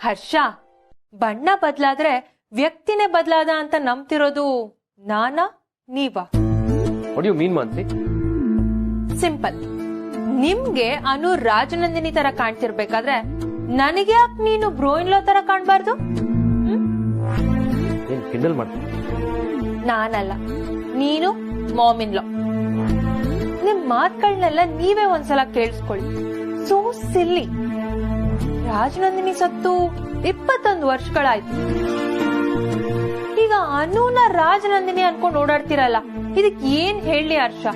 ಹರ್ಷ, ಬಣ್ಣ ಬದಲಾದ್ರೆ ವ್ಯಕ್ತಿನೇ ಬದಲಾದ ಅಂತ ನಂಬ್ತಿರೋದು ನಾನಾ ನೀವಾ? What you mean Mansi? Simple. ನಿಮ್ಗೆ ಅನು ರಾಜನಂದಿನಿ ತರ ಕಾಣ್ತಿರ್ಬೇಕಾದ್ರೆ ನನಗೆ ಯಾಕೆ ನೀನು ಬ್ರೋಯಿನ್ಲೋ ತರ ಕಾಣ್ಬಾರ್ದು? ಕಿಂಡಲ್ ಮಾಡ್ತೀನಿ. ನಾನಲ್ಲ, ನೀನು ಮಾಮಿನ್ಲೋ. ನಿಮ್ ಮಾತುಗಳನ್ನೆಲ್ಲ ನೀವೇ ಒಂದ್ಸಲ ಕೇಳಿಸ್ಕೊಳ್ಳಿ. ಸೋ ಸಿಲ್ಲಿ. ರಾಜನಂದಿನಿ ಸತ್ತು 21 ವರ್ಷಗಳಾಯ್ತು. ಈಗ ಅನುನ ರಾಜನಂದಿನಿ ಅನ್ಕೊಂಡು ಓಡಾಡ್ತಿರಲ್ಲ, ಇದಕ್ ಏನ್ ಹೇಳಿ ಹರ್ಷ?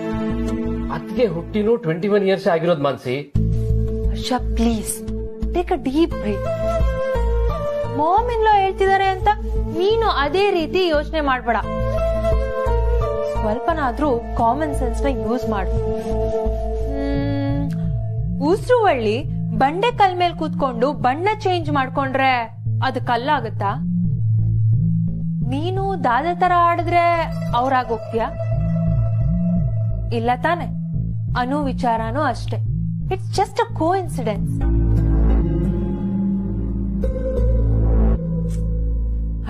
ಅದಕ್ಕೆ ಹುಟ್ಟಿನೂ 21 ಇಯರ್ಸ್ ಆಗಿರೋದು Mansi. Harsha please take a deep breath. ಮಾಮಿನ್ಲೋ ಹೇಳ್ತಿದ್ದಾರೆ ಅಂತ ನೀನು ಅದೇ ರೀತಿ ಯೋಚನೆ ಮಾಡ್ಬೇಡ. ಸ್ವಲ್ಪನಾದ್ರೂ ಕಾಮನ್ ಸೆನ್ಸ್ ನ ಯೂಸ್ ಮಾಡು. ಉಸ್ರುವಳ್ಳಿ ಬಂಡೆ ಕಲ್ ಮೇಲೆ ಕೂತ್ಕೊಂಡು ಬಣ್ಣ ಚೇಂಜ್ ಮಾಡ್ಕೊಂಡ್ರೆ ಅದು ಕಲ್ಲಾಗುತ್ತಾ? ನೀನು ದಾದ ತರ ಆಡಿದ್ರೆ ಅವ್ರಾಗೋಗ್ತೀಯ? ಇಲ್ಲ ತಾನೆ? ಅನು ವಿಚಾರನೂ ಅಷ್ಟೇ. It's just a coincidence.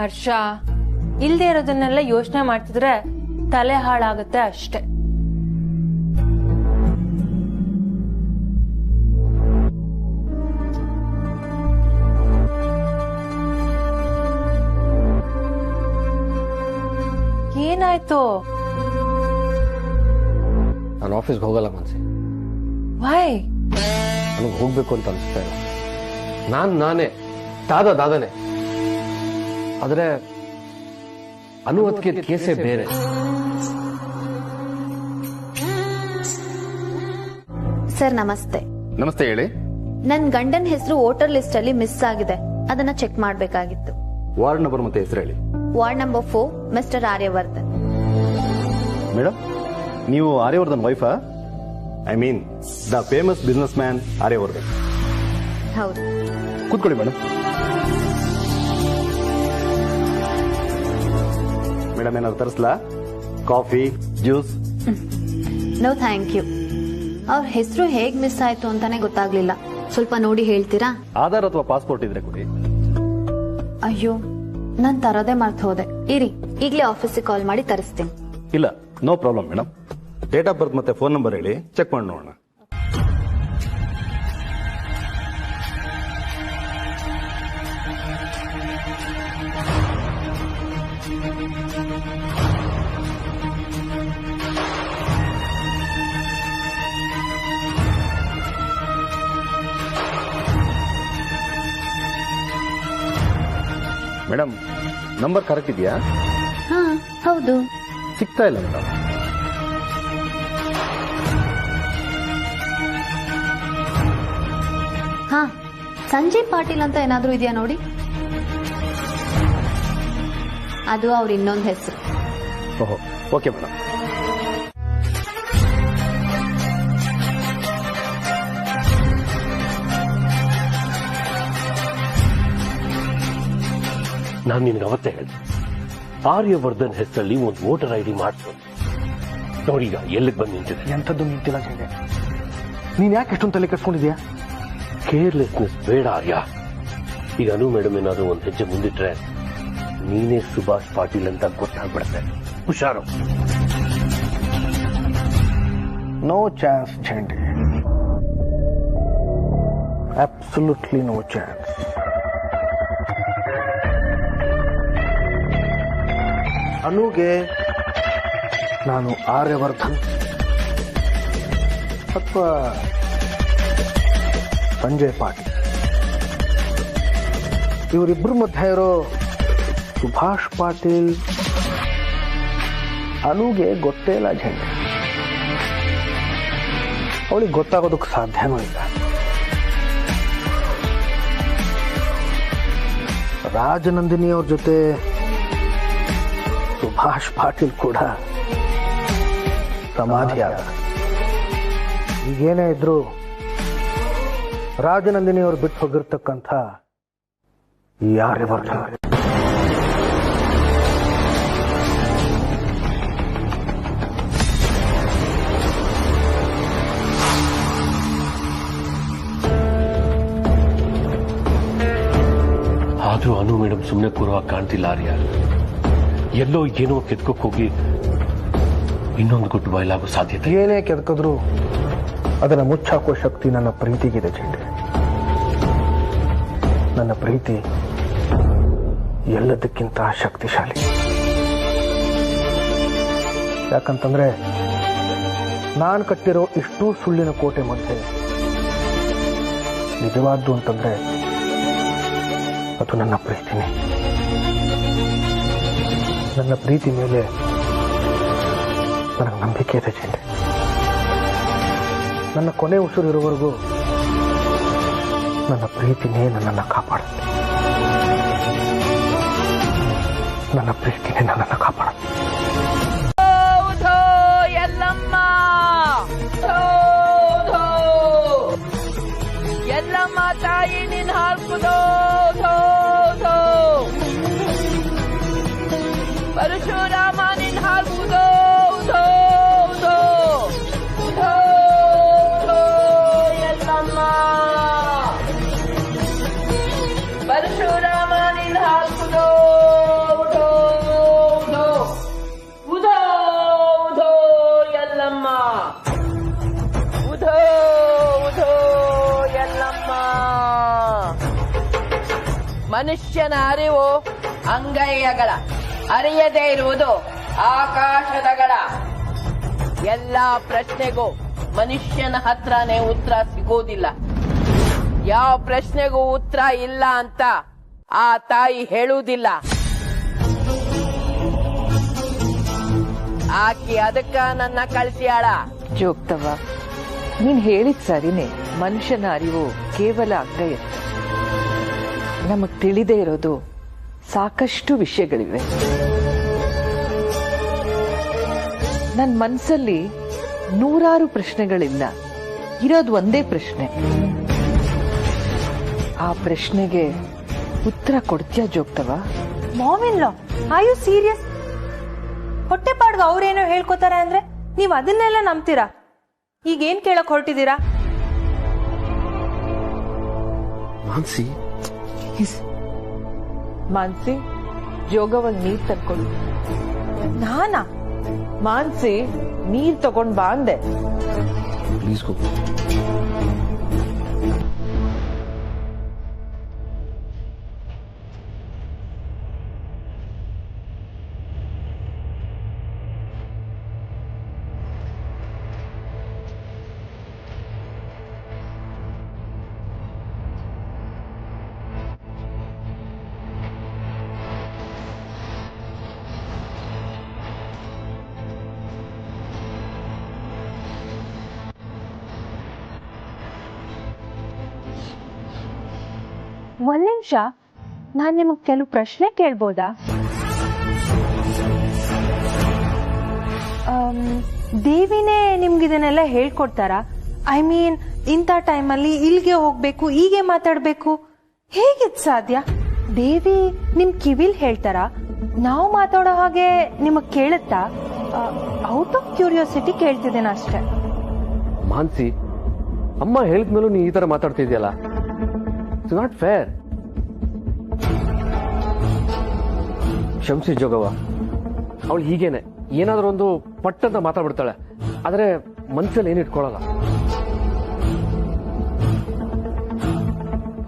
Harsha, ಇಲ್ದೇ ಇರೋದನ್ನೆಲ್ಲ ಯೋಚನೆ ಮಾಡ್ತಿದ್ರೆ ತಲೆ ಹಾಳಾಗುತ್ತೆ ಅಷ್ಟೇ. ಏನಾಯ್ತು? ನಾನು ಆಫೀಸ್ಗೆ ಹೋಗಲ್ಲ ಮಾನ್ಸಿ. ವೈ? ನನಗೆ ಹೋಗ್ಬೇಕು ಅಂತ ಅನಿಸ್ತಾ ಇಲ್ಲ. ನಾನೇ ದಾದಾನೆ. ಆದ್ರೆ ಅನುವತ್ಗೆ ಕೇಸೇ ಬೇರೆ. ಸರ್ ನಮಸ್ತೆ. ನಮಸ್ತೆ, ಹೇಳಿ. ನನ್ ಗಂಡನ್ ಹೆಸರು ವೋಟರ್ ಲಿಸ್ಟ್ ಅಲ್ಲಿ ಮಿಸ್ ಆಗಿದೆ, ಅದನ್ನ ಚೆಕ್ ಮಾಡ್ಬೇಕಾಗಿತ್ತು. ವಾರ್ಡ್ ನಂಬರ್ ಮತ್ತೆ ಹೆಸರು ಹೇಳಿ. Ward number 4, mister Aryavardhan. Madam, ನೀವು ಆರ್ಯವರ್ಧನ್ ವೈಫಾ? I mean the famous businessman Aryavardhan. ಹೌದು. ಕೂತ್ಕೊಳ್ಳಿ ಮೇಡಮ್. ಮೇಡಮ್, ಏನಾದ್ರು ತರಿಸ್ಲಾ? Coffee, juice? No thank you. ಅವ್ರ ಹೆಸರು ಹೇಗ್ ಮಿಸ್ ಆಯ್ತು ಅಂತಾನೆ ಗೊತ್ತಾಗ್ಲಿಲ್ಲ. ಸ್ವಲ್ಪ ನೋಡಿ ಹೇಳ್ತೀರಾ? ಆಧಾರ್ ಅಥವಾ ಪಾಸ್ಪೋರ್ಟ್ ಇದ್ರೆ ಕೊಡಿ. ಅಯ್ಯೋ, ನಾನ್ ತರೋದೇ ಮರ್ತು ಹೋದೆ. ಇರಿ, ಈಗ್ಲೇ ಆಫೀಸಿಗೆ ಕಾಲ್ ಮಾಡಿ ತರಿಸ್ತೀನಿ. ಇಲ್ಲ, no problem madam. Date of birth ಮತ್ತೆ ಫೋನ್ ನಂಬರ್ ಹೇಳಿ, ಚೆಕ್ ಮಾಡಿ ನೋಡೋಣ. ಮೇಡಮ್, ನಂಬರ್ ಕರೆಕ್ಟ್ ಇದೆಯಾ? ಹಾ ಹೌದು. ಸಿಗ್ತಾ ಇಲ್ಲ ಮೇಡಮ್. ಹಾ, ಸಂಜಯ್ ಪಾಟೀಲ್ ಅಂತ ಏನಾದ್ರೂ ಇದೆಯಾ ನೋಡಿ. ಅದು ಅವ್ರ ಇನ್ನೊಂದು ಹೆಸರು. ಓಹೋ, ಓಕೆ ಮೇಡಮ್. ನಾನು ನಿನ್ಗೆ ಅವತ್ತೇ ಹೇಳಿದೆ, ಆರ್ಯವರ್ಧನ್ ಹೆಸರಲ್ಲಿ ಒಂದು ವೋಟರ್ ಐಡಿ ಮಾಡಿಸು. ನೋಡೀಗ ಎಲ್ಲಿಗೆ ಬಂದು ನಿಂತಿದೆ. ಎಂಥದ್ದು ನಿಂತಿಲ್ಲ ಜಂಗೆ. ನೀನ್ ಯಾಕೆ ಎಷ್ಟೊಂದು ತಲೆ ಕೆಡ್ಸ್ಕೊಂಡಿದ್ಯಾ? ಕೇರ್ಲೆಸ್ನೆಸ್ ಬೇಡ ಆರ್ಯ. ಈಗ ಅನು ಮೇಡಮ್ ಏನಾದ್ರು ಒಂದು ಹೆಜ್ಜೆ ಮುಂದಿಟ್ರೆ ನೀನೇ ಸುಭಾಷ್ ಪಾಟೀಲ್ ಅಂತ ಗೊತ್ತಾಗ್ಬಿಡುತ್ತೆ. ಹುಷಾರು. No chance Jhende. Absolutely no chance. ಅನುಗೆ ನಾನು ಆರ್ಯವರ್ಧನ್ ಅಥವಾ ಸಂಜಯ್ ಪಾಟೀಲ್ ಇವರಿಬ್ಬರ ಮಧ್ಯೆ ಇರೋ ಸುಭಾಷ್ ಪಾಟೀಲ್ ಅನುಗೆ ಗೊತ್ತೇ ಇಲ್ಲ ಝಂಡೆ. ಅವಳಿಗೆ ಗೊತ್ತಾಗೋದಕ್ಕೆ ಸಾಧ್ಯನೂ ಇಲ್ಲ. ರಾಜನಂದಿನಿ ಅವ್ರ ಜೊತೆ ಸುಭಾಷ್ ಪಾಟೀಲ್ ಕೂಡ ಸಮಾಧಿ ಆದ. ಈಗೇನೇ ಇದ್ರು ರಾಜನಂದಿನಿ ಅವರು ಬಿಟ್ಟು ಹೋಗಿರ್ತಕ್ಕಂಥ ಆರ್ಯವರ್ಧನ್ ಆದ್ರೂ ಅನು ಮೇಡಮ್ ಸುಮ್ಮನೆ ಕೂರುವಾಗ ಕಾಣ್ತಿಲ್ಲ ಆರ್ಯ. ಎಲ್ಲೋ ಏನೋ ಕೆತ್ಕೋಕ್ ಹೋಗಿ ಇನ್ನೊಂದು ಗುಟ್ಟು ಬಯಲಾಗೋ ಸಾಧ್ಯತೆ. ಏನೇ ಕೆದಕಿದ್ರು ಅದನ್ನ ಮುಚ್ಚಾಕೋ ಶಕ್ತಿ ನನ್ನ ಪ್ರೀತಿಗಿದೆ ಚೆಂಡೆ. ನನ್ನ ಪ್ರೀತಿ ಎಲ್ಲದಕ್ಕಿಂತ ಶಕ್ತಿಶಾಲಿ. ಯಾಕಂತಂದ್ರೆ ನಾನು ಕಟ್ಟಿರೋ ಇಷ್ಟೂ ಸುಳ್ಳಿನ ಕೋಟೆ ಮಧ್ಯೆ ನಿಜವಾದ್ದು ಅಂತಂದ್ರೆ ಅದು ನನ್ನ ಪ್ರೀತಿನೇ. ನನ್ನ ಪ್ರೀತಿ ಮೇಲೆ ನನಗೆ ನಂಬಿಕೆ ಇದೆ ಚೆಂಡೆ. ನನ್ನ ಕೊನೆ ಉಸಿರು ಇರುವವರೆಗೂ ನನ್ನ ಪ್ರೀತಿನೇ ನನ್ನನ್ನು ಕಾಪಾಡುತ್ತೆ. ನನ್ನ ಪ್ರೀತಿನೇ ನನ್ನನ್ನು ಕಾಪಾಡುತ್ತೆ. ಎಲ್ಲಮ್ಮ ಎಲ್ಲಮ್ಮ ತಾಯಿ ನಿನ್ ಹಾಕುದೋ ಪರಶುರಾಮ ನಿನ್ ಹಾಕುದೋ ಎಲ್ಲಮ್ಮ ಪರಶುರಾಮ ನಿನ್ ಹಾಕುದೋ ಎಲ್ಲಮ್ಮ ಉಧೋ ಎಲ್ಲಮ್ಮ. ಮನುಷ್ಯನ ಅರಿವು ಅಂಗೈಯಗಳ, ಅರಿಯದೇ ಇರುವುದು ಆಕಾಶದಗಳ. ಎಲ್ಲಾ ಪ್ರಶ್ನೆಗೂ ಮನುಷ್ಯನ ಹತ್ರನೇ ಉತ್ತರ ಸಿಗೋದಿಲ್ಲ. ಯಾವ ಪ್ರಶ್ನೆಗೂ ಉತ್ತರ ಇಲ್ಲ ಅಂತ ಆ ತಾಯಿ ಹೇಳುವುದಿಲ್ಲ. ಆಕಿ ಅದಕ್ಕ ನನ್ನ ಕಳಿಸ್ಯಾಳ. ಜೋಗ್ತವ, ನೀನ್ ಹೇಳಿದ್ ಸರಿನೇ. ಮನುಷ್ಯನ ಅರಿವು ಕೇವಲ ಅಂಗೈ. ನಮಗ್ ತಿಳಿದೇ ಇರೋದು ಸಾಕಷ್ಟು ವಿಷಯಗಳಿವೆ. ನನ್ ಮನ್ಸಲ್ಲಿ ನೂರಾರು ಪ್ರಶ್ನೆಗಳಿಲ್ಲ, ಇರೋದು ಒಂದೇ ಪ್ರಶ್ನೆ. ಆ ಪ್ರಶ್ನೆಗೆ ಉತ್ತರ ಕೊಡ್ತೀಯ ಜೋಗ್ತವ? Mom in law, are you serious? ಹೊಟ್ಟೆ ಪಾಡ್ಗ ಅವ್ರೇನೋ ಹೇಳ್ಕೊತಾರೆ ಅಂದ್ರೆ ನೀವ್ ಅದನ್ನೆಲ್ಲ ನಂಬ್ತೀರಾ? ಈಗೇನ್ ಕೇಳಕ್ ಹೊರಟಿದ್ದೀರಾ? ಮಾನ್ಸಿ, ಮಾನ್ಸಿ, ಜೋಗವಾಗ ನೀರ್ ತಕ್ಕೊಳ್ಳು. ನಾನಾ? ಮಾನ್ಸಿ, ನೀರ್ ತಗೊಂಡ್ ಬಾ ಅಂದೆ. Please go. ಒಂದ್ ನಿಮಿಷ, ನಾನ್ ನಿಮಗ್ ಕೆಲವು ಪ್ರಶ್ನೆ ಕೇಳ್ಬೋದಾ? ದೇವಿನೇ ನಿಮ್ಗಿದನ್ನೆಲ್ಲ ಹೇಳ್ಕೊಡ್ತಾರ? ಐ ಮೀನ್, ಇಂಥ ಟೈಮಲ್ಲಿ ಇಲ್ಗೆ ಹೋಗ್ಬೇಕು, ಹೀಗೆ ಮಾತಾಡ್ಬೇಕು, ಹೇಗಿದ್ ಸಾಧ್ಯ? ದೇವಿ ನಿಮ್ ಕಿವಿಲ್ ಹೇಳ್ತಾರ? ನಾವು ಮಾತಾಡೋ ಹಾಗೆ ನಿಮಗ್ ಕೇಳುತ್ತಾ? ಔಟ್ ಆಫ್ ಕ್ಯೂರಿಯಾಸಿಟಿ ಕೇಳ್ತಿದ್ದೇನೆ ಅಷ್ಟೇ. ಮಾನ್ಸಿ, ಅಮ್ಮ ಹೇಳಿದ್ಮೇಲೂ ನೀ ಈ ತರ ಮಾತಾಡ್ತಿದ್ಯಲ್ಲ, ಇಟ್ಸ್ ನಾಟ್ ಫೇರ್. ಕ್ಷಮಿಸಿ ಜೋಗವ್ವ, ಅವಳು ಹೀಗೇನೆ ಏನಾದ್ರೂ ಒಂದು ಪಟ್ಟಂತ ಮಾತಾಡ್ಬಿಡ್ತಾಳೆ, ಆದ್ರೆ ಮನ್ಸಲ್ಲಿ ಏನು ಇಟ್ಕೊಳ್ಳಲ್ಲ.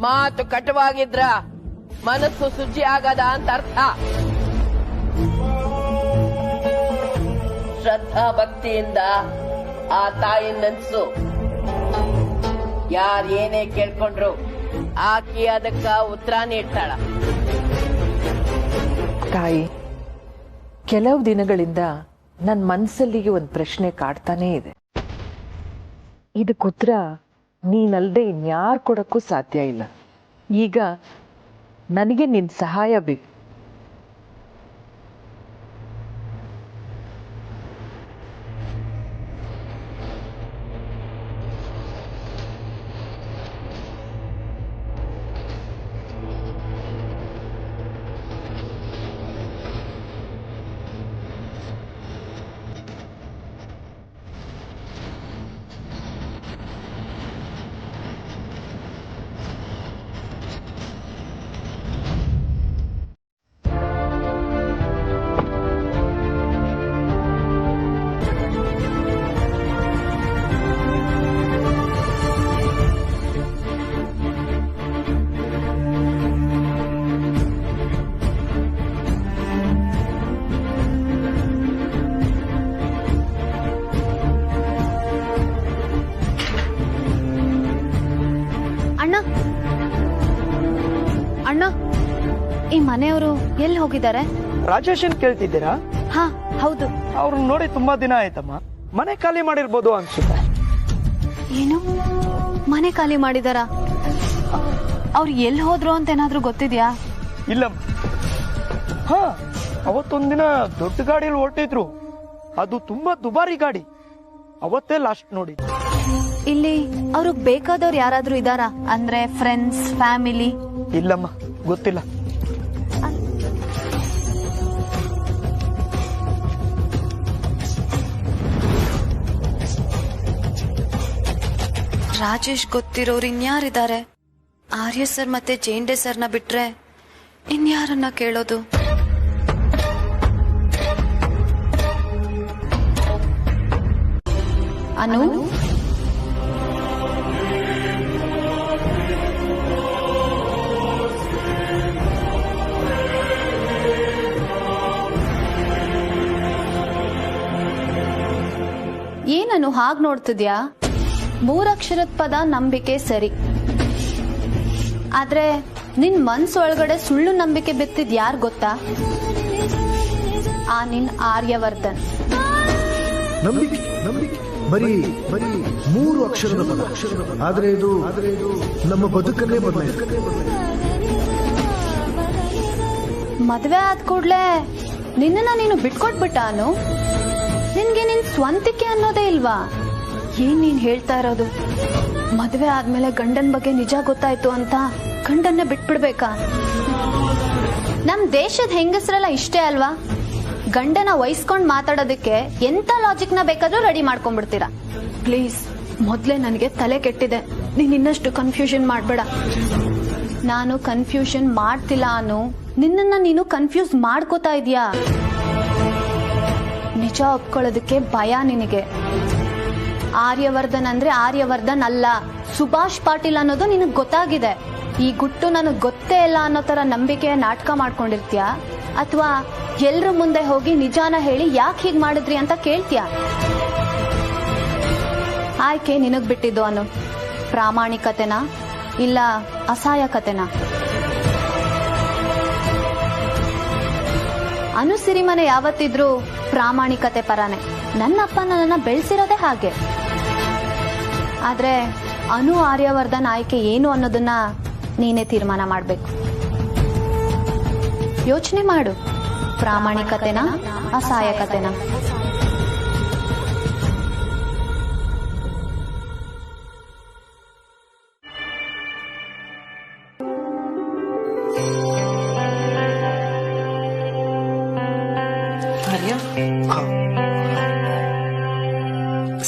ಮಾತು ಕಟವಾಗಿದ್ರ ಮನಸ್ಸು ಶುಚಿ ಆಗದ ಅಂತ ಅರ್ಥ. ಶ್ರದ್ಧಾ ಭಕ್ತಿಯಿಂದ ಆ ತಾಯಿ ನೆನ್ಸು. ಯಾರ್ ಏನೇ ಕೇಳ್ಕೊಂಡ್ರು ಆಕಿ ಅದಕ್ಕ ಉತ್ತರ ನೀಡ್ತಾಳ. ತಾಯಿ, ಕೆಲವು ದಿನಗಳಿಂದ ನನ್ ಮನ್ಸಲ್ಲಿಗೆ ಒಂದ್ ಪ್ರಶ್ನೆ ಕಾಡ್ತಾನೇ ಇದೆ. ಇದಕ್ಕೆ ಉತ್ತರ ನೀನಲ್ದೆ ಇನ್ಯಾರು ಕೊಡಕ್ಕೂ ಸಾಧ್ಯ ಇಲ್ಲ. ಈಗ ನನಗೆ ನಿನ್ ಸಹಾಯ ಬೇಕು. ಮನೆಯವರು ಎಲ್ಲಿ ಹೋಗಿದ್ದಾರೆ? ರಾಜೇಶನ್ ಕೇಳ್ತಿದ್ದೀರಾ? ಹಾ ಹೌದು. ಅವ್ರನ್ನ ನೋಡಿ ತುಂಬಾ ದಿನ ಆಯ್ತಮ್ಮ. ಮನೆ ಖಾಲಿ ಮಾಡಿರ್ಬೋದು ಅನ್ಸುತ್ತೆ. ಏನು ಮನೆ ಖಾಲಿ ಮಾಡಿದಾರ? ಅವ್ರು ಎಲ್ಲಿ ಹೋದ್ರು ಅಂತ ಏನಾದ್ರೂ ಗೊತ್ತಿದ್ಯಾ? ಇಲ್ಲಮ್ಮ. ಹಾ, ಅವತ್ತೊಂದಿನ ದೊಡ್ಡ ಗಾಡಿಯಲ್ಲಿ ಹೊರಟಿದ್ರು. ಅದು ತುಂಬಾ ದುಬಾರಿ ಗಾಡಿ. ಅವತ್ತೇ ಲಾಸ್ಟ್ ನೋಡಿ. ಇಲ್ಲಿ ಅವ್ರಿಗೆ ಬೇಕಾದವ್ರು ಯಾರಾದ್ರೂ ಇದಾರಾ? ಅಂದ್ರೆ ಫ್ರೆಂಡ್ಸ್, ಫ್ಯಾಮಿಲಿ? ಇಲ್ಲಮ್ಮ, ಗೊತ್ತಿಲ್ಲ. ರಾಜೇಶ್ ಗೊತ್ತಿರೋರು ಇನ್ಯಾರಿದ್ದಾರೆ? ಆರ್ಯ ಸರ್ ಮತ್ತೆ ಜೇಂಡೆ ಸರ್ನ ಬಿಟ್ರೆ ಇನ್ಯಾರನ್ನ ಕೇಳೋದು? ಅನು, ಏನನು ಹಾಗ್ ನೋಡ್ತಿದ್ಯಾ? 3 ಅಕ್ಷರದ ಪದ ನಂಬಿಕೆ ಸರಿ, ಆದ್ರೆ ನಿನ್ ಮನ್ಸೊಳಗಡೆ ಸುಳ್ಳು ನಂಬಿಕೆ ಬಿತ್ತಿದ್ ಯಾರ್ ಗೊತ್ತಾ? ಆ ನಿನ್ ಆರ್ಯವರ್ಧನ್. ನಂಬಿಕೆ ನಂಬಿಕೆ ಬರೀ 3 ಅಕ್ಷರದ ಪದ, ಆದ್ರೆ ಇದು ನಮ್ಮ ಬದುಕನ್ನೇ ಬದಲಾಯಿಸುತ್ತೆ. ಮದ್ವೆ ಆದ ಕೂಡ್ಲೆ ನಿನ್ನ ನೀನು ಬಿಟ್ಕೊಟ್ಬಿಟ್ಟ ಅನು? ನಿನ್ಗೆ ನಿನ್ ಸ್ವಂತಿಕೆ ಅನ್ನೋದೇ ಇಲ್ವಾ? ಏನ್ ನೀನ್ ಹೇಳ್ತಾ ಇರೋದು? ಮದ್ವೆ ಆದ್ಮೇಲೆ ಗಂಡನ್ ಬಗ್ಗೆ ನಿಜ ಗೊತ್ತಾಯ್ತು ಅಂತ ಗಂಡನ್ನ ಬಿಟ್ಬಿಡ್ಬೇಕಾ? ನಮ್ ದೇಶದ ಹೆಂಗಸರೆಲ್ಲ ಇಷ್ಟೇ ಅಲ್ವಾ? ಗಂಡನ ವಹಿಸ್ಕೊಂಡ್ ಮಾತಾಡೋದಕ್ಕೆ ಎಂತ ಲಾಜಿಕ್ ನ ಬೇಕಾದ್ರೂ ರೆಡಿ ಮಾಡ್ಕೊಂಡ್ಬಿಡ್ತೀರಾ. ಪ್ಲೀಸ್, ಮೊದ್ಲೇ ನನಗೆ ತಲೆ ಕೆಟ್ಟಿದೆ. ನೀನ್ ಇನ್ನಷ್ಟು ಕನ್ಫ್ಯೂಷನ್ ಮಾಡ್ಬೇಡ. ನಾನು ಕನ್ಫ್ಯೂಷನ್ ಮಾಡ್ತಿಲ್ಲ ಅನು, ನಿನ್ನನ್ನ ನೀನು ಕನ್ಫ್ಯೂಸ್ ಮಾಡ್ಕೋತಾ ಇದೀಯಾ. ನಿಜ ಒಪ್ಕೊಳ್ಳೋದಕ್ಕೆ ಭಯ ನಿನಗೆ. ಆರ್ಯವರ್ಧನ್ ಅಂದ್ರೆ ಆರ್ಯವರ್ಧನ್ ಅಲ್ಲ, ಸುಭಾಷ್ ಪಾಟೀಲ್ ಅನ್ನೋದು ನಿನಗ್ ಗೊತ್ತಾಗಿದೆ. ಈ ಗುಟ್ಟು ನನಗ್ ಗೊತ್ತೇ ಇಲ್ಲ ಅನ್ನೋ ತರ ನಂಬಿಕೆಯ ನಾಟಕ ಮಾಡ್ಕೊಂಡಿರ್ತೀಯಾ, ಅಥವಾ ಎಲ್ರ ಮುಂದೆ ಹೋಗಿ ನಿಜಾನ ಹೇಳಿ ಯಾಕೆ ಹೀಗ್ ಮಾಡಿದ್ರಿ ಅಂತ ಕೇಳ್ತೀಯಾ? ಆಯ್ಕೆ ನಿನಗ್ ಬಿಟ್ಟಿದ್ದು ಅನು. ಪ್ರಾಮಾಣಿಕತೆನಾ ಇಲ್ಲ ಅಸಹಾಯಕತೆನಾ? ಅನು ಸಿರಿಮನೆ ಯಾವತ್ತಿದ್ರೂ ಪ್ರಾಮಾಣಿಕತೆ ಪರಾನೆ. ನನ್ನಪ್ಪ ನನ್ನನ್ನ ಬೆಳೆಸಿರೋದೇ ಹಾಗೆ. ಆದ್ರೆ ಅನು ಆರ್ಯವರ್ಧನ್ ಆಯ್ಕೆ ಏನು ಅನ್ನೋದನ್ನ ನೀನೇ ತೀರ್ಮಾನ ಮಾಡ್ಬೇಕು. ಯೋಚನೆ ಮಾಡು. ಪ್ರಾಮಾಣಿಕತೆನಾ ಅಸಹಾಯಕತೆನಾ?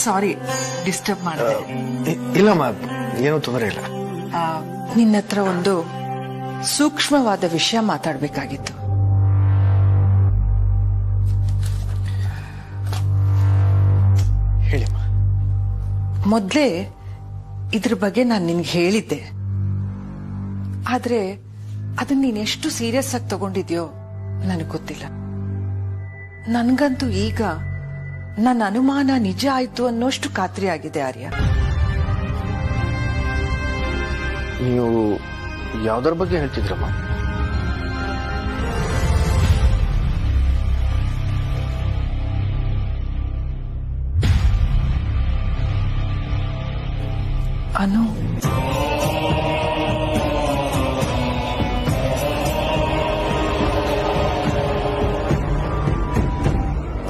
ಸಾರಿ, ಡಿಸ್ಟರ್ಬ್ ಮಾಡಿದೆ. ಇಲ್ಲಮ್ಮ, ಏನೂ ತೊಂದರೆ ಇಲ್ಲ. ನಿನ್ನ ಹತ್ರ ಒಂದು ಸೂಕ್ಷ್ಮವಾದ ವಿಷಯ ಮಾತಾಡ್ಬೇಕಾಗಿತ್ತು. ಹೇಳಿಮ್ಮ. ಮೊದ್ಲೇ ಇದ್ರ ಬಗ್ಗೆ ನಾನು ನಿನ್ಗೆ ಹೇಳಿದ್ದೆ, ಆದ್ರೆ ಅದನ್ನ ನೀನ್ ಎಷ್ಟು ಸೀರಿಯಸ್ ಆಗಿ ತಗೊಂಡಿದ್ಯೋ ನನಗ್ ಗೊತ್ತಿಲ್ಲ. ನನ್ಗಂತೂ ಈಗ ನನ್ನ ಅನುಮಾನ ನಿಜ ಆಯ್ತು ಅನ್ನೋಷ್ಟು ಖಾತ್ರಿ ಆಗಿದೆ ಆರ್ಯ. ನೀವು ಯಾವ್ದ್ರ ಬಗ್ಗೆ ಹೇಳ್ತಿದ್ರಮ್ಮ? ಅನು,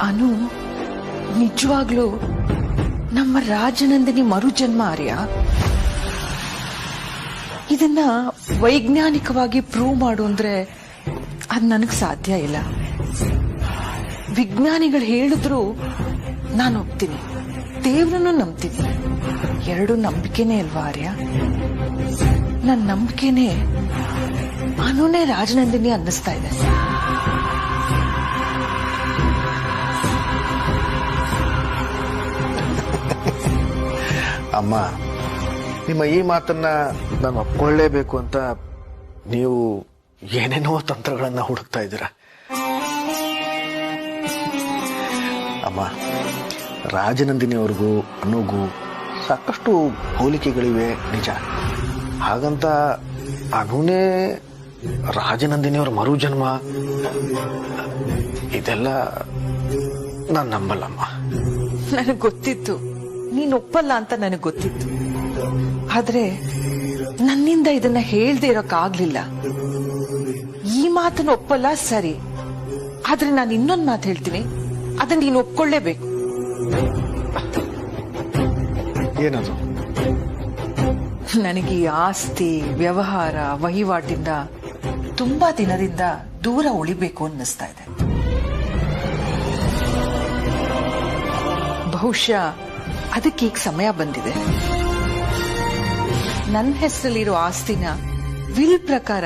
ಅನು ನಿಜವಾಗ್ಲೂ ನಮ್ಮ ರಾಜನಂದಿನಿ ಮರುಜನ್ಮ ಆರ್ಯ. ಇದನ್ನ ವೈಜ್ಞಾನಿಕವಾಗಿ ಪ್ರೂವ್ ಮಾಡು ಅಂದ್ರೆ ಅದ್ ನನಗ್ ಸಾಧ್ಯ ಇಲ್ಲ. ವಿಜ್ಞಾನಿಗಳು ಹೇಳಿದ್ರು ನಾನು ಒಪ್ತೀನಿ, ದೇವ್ರನ್ನು ನಂಬ್ತೀನಿ. ಎರಡು ನಂಬಿಕೆನೇ ಅಲ್ವಾ ಆರ್ಯ? ನನ್ನ ನಂಬಿಕೆನೇ ಅನುನೇ ರಾಜನಂದಿನಿ ಅನ್ನಿಸ್ತಾ ಇದೆ. ಅಮ್ಮ, ನಿಮ್ಮ ಈ ಮಾತನ್ನ ನಾನು ಒಪ್ಕೊಳ್ಳೇಬೇಕು ಅಂತ ನೀವು ಏನೇನೋ ತಂತ್ರಗಳನ್ನ ಹುಡುಕ್ತಾ ಇದ್ದೀರಾ. ಅಮ್ಮ, ರಾಜನಂದಿನಿಯವ್ರಿಗೂ ಅನುಗೂ ಸಾಕಷ್ಟು ಹೋಲಿಕೆಗಳಿವೆ ನಿಜ. ಹಾಗಂತ ಅನುನೇ ರಾಜನಂದಿನಿಯವ್ರ ಮರು ಜನ್ಮ ಇದೆಲ್ಲ ನಾನು ನಂಬಲ್ಲಮ್ಮ. ನನಗೆ ಗೊತ್ತಿತ್ತು ನೀನ್ ಒಪ್ಪಲ್ಲ ಅಂತ ನನಗೆ ಗೊತ್ತಿತ್ತು. ಆದ್ರೆ ನನ್ನಿಂದ ಇದನ್ನ ಹೇಳ್ದೆ ಇರೋಕ್ಕಾಗ್ಲಿಲ್ಲ. ಈ ಮಾತನ್ನ ಒಪ್ಪಲ್ಲ ಸರಿ, ಆದ್ರೆ ನಾನು ಇನ್ನೊಂದು ಮಾತು ಹೇಳ್ತೀನಿ, ಅದನ್ನ ನೀನು ಒಪ್ಕೊಳ್ಳೇಬೇಕು. ಏನದು? ನನಗೆ ಈ ಆಸ್ತಿ ವ್ಯವಹಾರ ವಹಿವಾಟಿಂದ ತುಂಬಾ ದಿನದಿಂದ ದೂರ ಉಳಿಬೇಕು ಅನ್ನಿಸ್ತಾ ಇದೆ. ಬಹುಶಃ ಅದಕ್ಕೀಗ ಸಮಯ ಬಂದಿದೆ. ನನ್ನ ಹೆಸರಲ್ಲಿರೋ ಆಸ್ತಿನ ವಿಲ್ ಪ್ರಕಾರ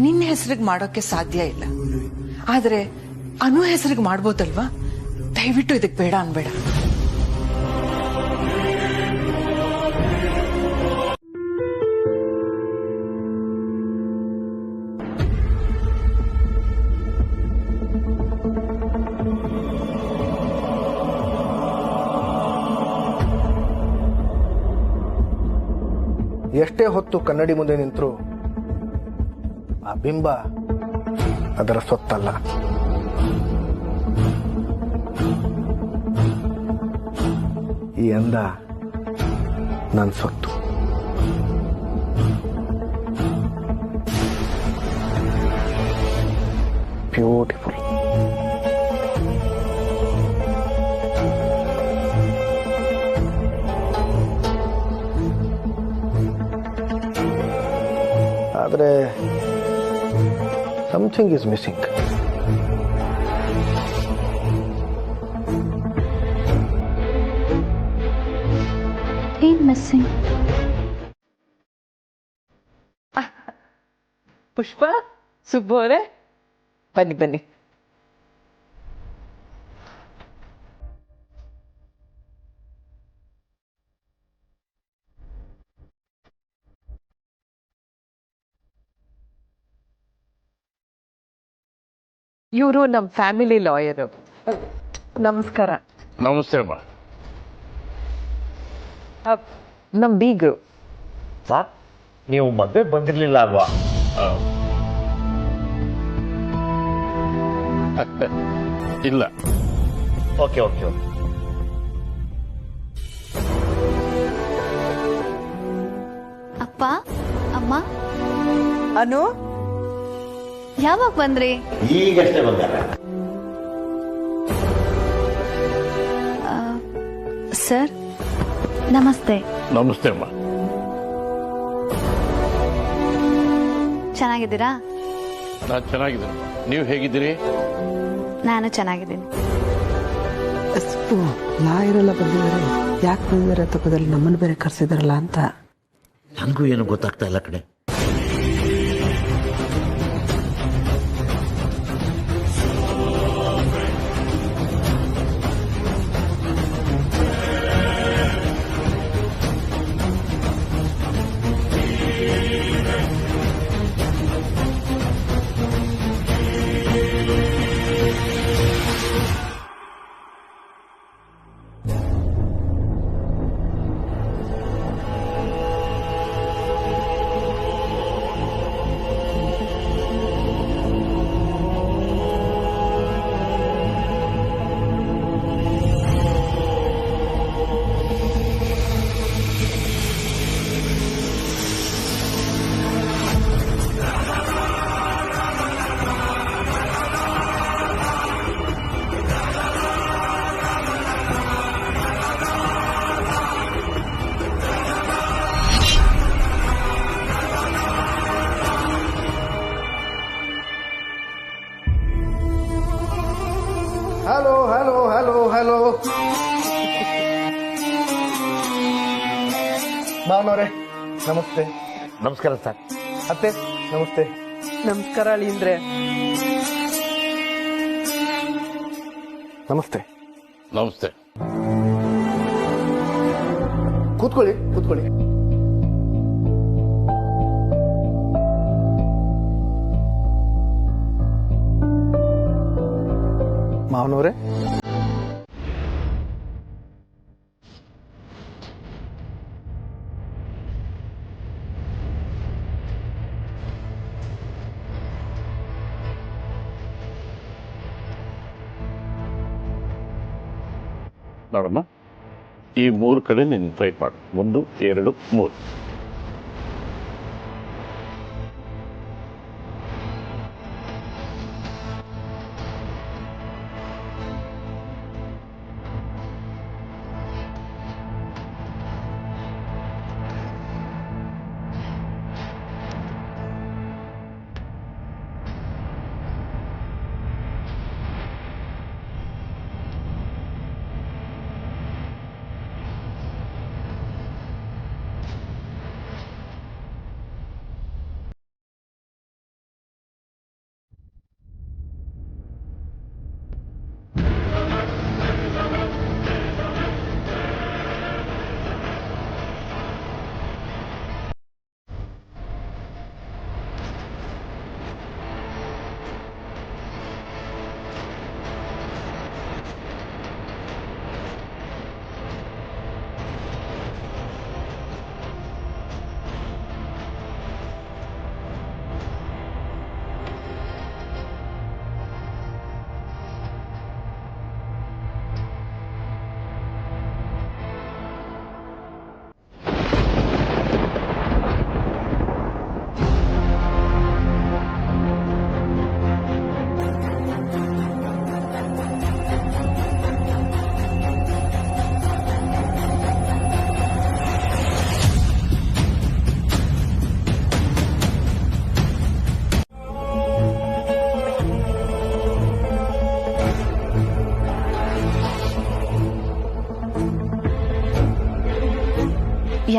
ನಿನ್ನ ಹೆಸರಿಗೆ ಮಾಡೋಕೆ ಸಾಧ್ಯ ಇಲ್ಲ, ಆದ್ರೆ ಅನು ಹೆಸರಿಗೆ ಮಾಡ್ಬೋದಲ್ವಾ? ದಯವಿಟ್ಟು ಇದಕ್ಕೆ ಬೇಡ ಅನ್ಬೇಡ. ಎಷ್ಟೇ ಹೊತ್ತು ಕನ್ನಡಿ ಮುಂದೆ ನಿಂತರೂ ಆ ಬಿಂಬ ಅದರ ಸೊತ್ತಲ್ಲ. ಈ ಅಂದ ನನ್ನ ಸೊತ್ತು. ಬ್ಯೂಟಿಫುಲ್. ಆದರೆ ಸಮಥಿಂಗ್ ಇಸ್ ಮಿಸ್ಸಿಂಗ್. ಏನ್ ಮಿಸ್ಸಿಂಗ್? ಪುಷ್ಪ, ಸುಬ್ಬು ಅವರೇ, ಬನ್ನಿ ಬನ್ನಿ. ಇವರು ನಮ್ಮ ಫ್ಯಾಮಿಲಿ ಲಾಯರು. ನಮಸ್ಕಾರ. ನಮಸ್ತೆ ಅಮ್ಮ. ನಮ್ಮ ಬೀಗರು. ಸಾರ್, ನೀವು ಮದುವೆ ಬಂದಿರಲಿಲ್ಲ ಅಲ್ವಾ? ಇಲ್ಲ. Okay okay okay. ಅಪ್ಪ ಅಮ್ಮ ಅನು, ಯಾವಾಗ ಬಂದ್ರಿ? ಈಗಷ್ಟೇ ಬಂದಾರ. ಸರ್ ನಮಸ್ತೆ. ನಮಸ್ತೆ ಅಮ್ಮ. ಚೆನ್ನಾಗಿದ್ದೀರಾ? ನಾನು ಚೆನ್ನಾಗಿದ್ದೀನಿ. ನೀವು ಹೇಗಿದ್ದೀರಿ? ನಾನು ಚೆನ್ನಾಗಿದ್ದೀನಿ. ಲಾಯರೆಲ್ಲ ಬಂದಿದ್ದಾರೆ, ಯಾಕೆ ಬಂದಿದ್ದಾರೆ ತಪ್ಪದಲ್ಲಿ ನಮ್ಮನ್ನು ಬೇರೆ ಕರ್ಸಿದಾರಲ್ಲ ಅಂತ. ನನಗೂ ಏನು ಗೊತ್ತಾಗ್ತಾ ಇಲ್ಲ ಕಡೆ. Hello hello hello hello. ಮಾವನವ್ರೆ ನಮಸ್ತೆ. ನಮಸ್ಕಾರ ಸರ್. ಅತ್ತೆ ನಮಸ್ತೆ. ನಮಸ್ಕಾರ ಅಳಿಂದ್ರೆ. ನಮಸ್ತೆ. ನಮಸ್ತೆ. ಕೂತ್ಕೊಳ್ಳಿ ಕೂತ್ಕೊಳ್ಳಿ. ಮಾವನವ್ರೆ, ನೋಡಮ್ಮ, ಈ 3 ಕಡೆ ನೀನು ಟ್ರೈ ಮಾಡು. 1, 2, 3.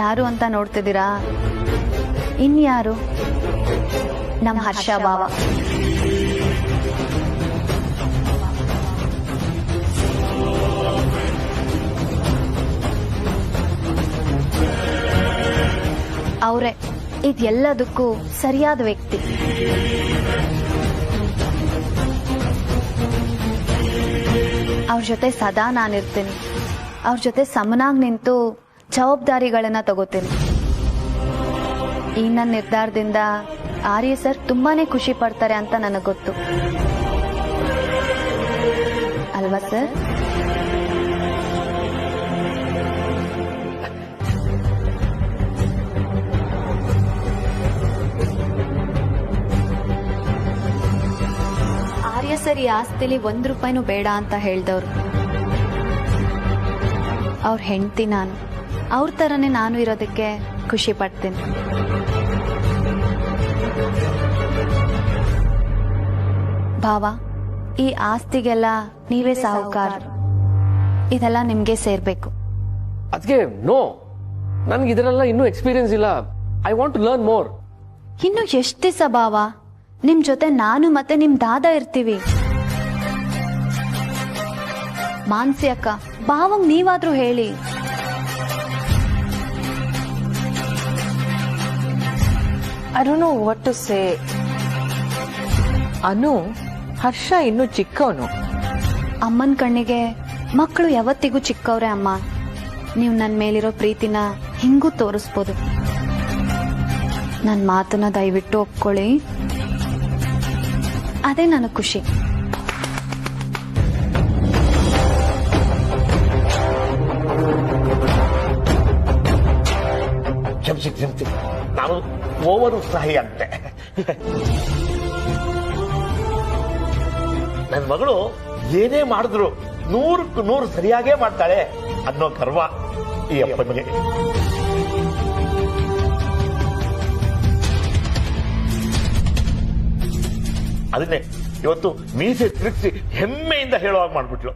ಯಾರು ಅಂತ ನೋಡ್ತಿದ್ದೀರಾ? ಇನ್ಯಾರು? ನಮ್ಮ ಹರ್ಷ ಬಾವ. ಅವರೇ ಇದೆಲ್ಲದಕ್ಕೂ ಸರಿಯಾದ ವ್ಯಕ್ತಿ. ಅವ್ರ ಜೊತೆ ಸದಾ ನಾನಿರ್ತೀನಿ. ಅವ್ರ ಜೊತೆ ಸಮನಾಗಿ ನಿಂತು ಜವಾಬ್ದಾರಿಗಳನ್ನ ತಗೋತೀನಿ. ಈ ನನ್ನ ನಿರ್ಧಾರದಿಂದ ಆರ್ಯ ಸರ್ ತುಂಬಾನೇ ಖುಷಿ ಪಡ್ತಾರೆ ಅಂತ ನನಗೆ ಗೊತ್ತು ಅಲ್ವಾ ಸರ್? ಆರ್ಯ ಸರ್ ಈ ಆಸ್ತಿಲಿ 1 ರೂಪಾಯಿನೂ ಬೇಡ ಅಂತ ಹೇಳ್ದವ್ರು. ಅವ್ರ ಹೆಂಡತಿ ನಾನು. ಅವ್ರ ತರನೇ ನಾನು ಇರೋದಕ್ಕೆ ಖುಷಿ ಪಡ್ತೀನಿ. ಭಾವ, ಈ ಆಸ್ತಿಗೆಲ್ಲ ನೀವೇ ಸಾಹುಕಾರ. ಇದೆಲ್ಲ ನಿಮ್ಗೆ ಸೇರ್ಬೇಕು. ಅದಕ್ಕೆ ನೋ, ನನ್ಗೆ ಇದರೆಲ್ಲ ಇನ್ನೂ ಎಕ್ಸ್ಪೀರಿಯನ್ಸ್ ಇಲ್ಲ. I want to learn more. ಇನ್ನು ಎಷ್ಟು ದಿವಸ ಭಾವ? ನಿಮ್ ಜೊತೆ ನಾನು ಮತ್ತೆ ನಿಮ್ ದಾದ ಇರ್ತೀವಿ. ಮಾನ್ಸಿ ಅಕ್ಕ, ಭಾವಂಗ್ ನೀವಾದ್ರೂ ಹೇಳಿ. I don't know what to say. ಅನು, ಹರ್ಷ ಇನ್ನು ಚಿಕ್ಕವನು. ಅಮ್ಮನ ಕಣ್ಣಿಗೆ ಮಕ್ಕಳು ಯಾವತ್ತಿಗೂ ಚಿಕ್ಕವ್ರೆ ಅಮ್ಮ. ನೀವು ನನ್ನ ಮೇಲಿರೋ ಪ್ರೀತಿನ ಹಿಂಗೂ ತೋರಿಸ್ಬೋದು. ನನ್ನ ಮಾತನ್ನ ದಯವಿಟ್ಟು ಒಪ್ಕೊಳ್ಳಿ. ಅದೇ ನನಗೆ ಖುಷಿ. ಕ್ಷಮಿಸಿ, ನಾನು ಓವರ್ ಉತ್ಸಾಹಿ ಅಂತೆ. ನನ್ನ ಮಗಳು ಏನೇ ಮಾಡಿದ್ರು 100ಕ್ಕೆ 100 ಸರಿಯಾಗೇ ಮಾಡ್ತಾಳೆ ಅನ್ನೋ ಕರ್ಮ ಈ ಅಪ್ಪನಿಗೆ. ಅದನ್ನೇ ಇವತ್ತು ಮೀಸೆ ತಿರುಗಿಸಿ ಹೆಮ್ಮೆಯಿಂದ ಹೇಳುವಾಗ ಮಾಡ್ಬಿಟ್ಲು.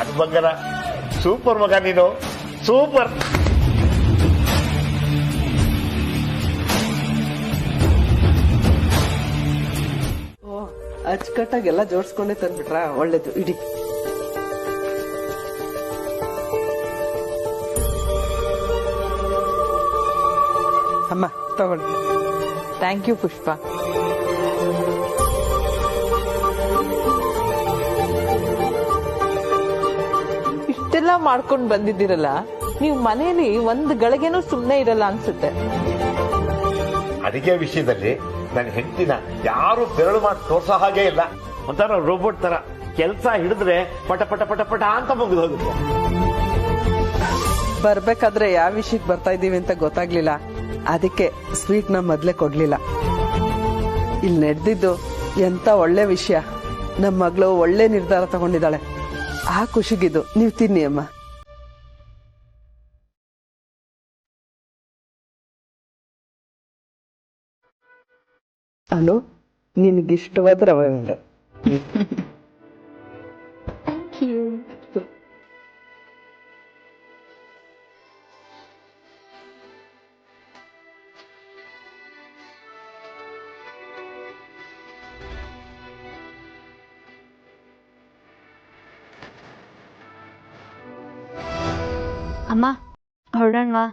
ಅದು ಬಂಗಾರ, ಸೂಪರ್ ಮಗ ನೀನು, ಸೂಪರ್. ಅಚ್ಚುಕಟ್ಟಾಗಿ ಎಲ್ಲ ಜೋಡಿಸ್ಕೊಂಡೇ ತಂದ್ಬಿಟ್ರಾ? ಒಳ್ಳೇದು, ಇಡಿ. ಅಮ್ಮ ತಗೊಳ್ಳಿ. ಥ್ಯಾಂಕ್ ಯು ಪುಷ್ಪ. ಇಷ್ಟೆಲ್ಲ ಮಾಡ್ಕೊಂಡು ಬಂದಿದ್ದೀರಲ್ಲ, ನೀವು ಮನೆಯಲ್ಲಿ ಒಂದ್ ಗಳಿಗೆನೂ ಸುಮ್ನೆ ಇರಲ್ಲ ಅನ್ಸುತ್ತೆ. ಅಡಿಗೆ ವಿಷಯದಲ್ಲಿ ನನ್ನ ಹೆಂಡತಿನ ಯಾರು ಬೆರಳು ಮಾಡಿ ತೋರ್ಸೋ ಹಾಗೆ ಇಲ್ಲ. ಒಂಥರ ರೋಬೋಟ್ ತರ ಕೆಲಸ ಹಿಡಿದ್ರೆ ಪಟ ಪಟ ಪಟ ಪಟ ಅಂತ ಮುಗಿದು ಹೋಗುತ್ತೆ. ಬರ್ಬೇಕಾದ್ರೆ ಯಾವ ವಿಷಯಕ್ಕೆ ಬರ್ತಾ ಇದೀವಿ ಅಂತ ಗೊತ್ತಾಗ್ಲಿಲ್ಲ, ಅದಕ್ಕೆ ಸ್ವೀಟ್ ನ ಮೊದ್ಲೇ ಕೊಡ್ಲಿಲ್ಲ. ಇಲ್ಲಿ ನಡೆದಿದ್ದು ಎಂತ ಒಳ್ಳೆ ವಿಷಯ. ನಮ್ಮ ಮಗಳು ಒಳ್ಳೆ ನಿರ್ಧಾರ ತಗೊಂಡಿದ್ದಾಳೆ. ಆ ಖುಷಿಗಿದ್ದು ನೀವು ತಿನ್ನಿ ಅಮ್ಮ. ಅನು, ನಿನ್ಗಿಷ್ಟವಾದ ರವೆ ಉಂಡೆ. ಅಮ್ಮ ಹೊರಡೋಣವಾ?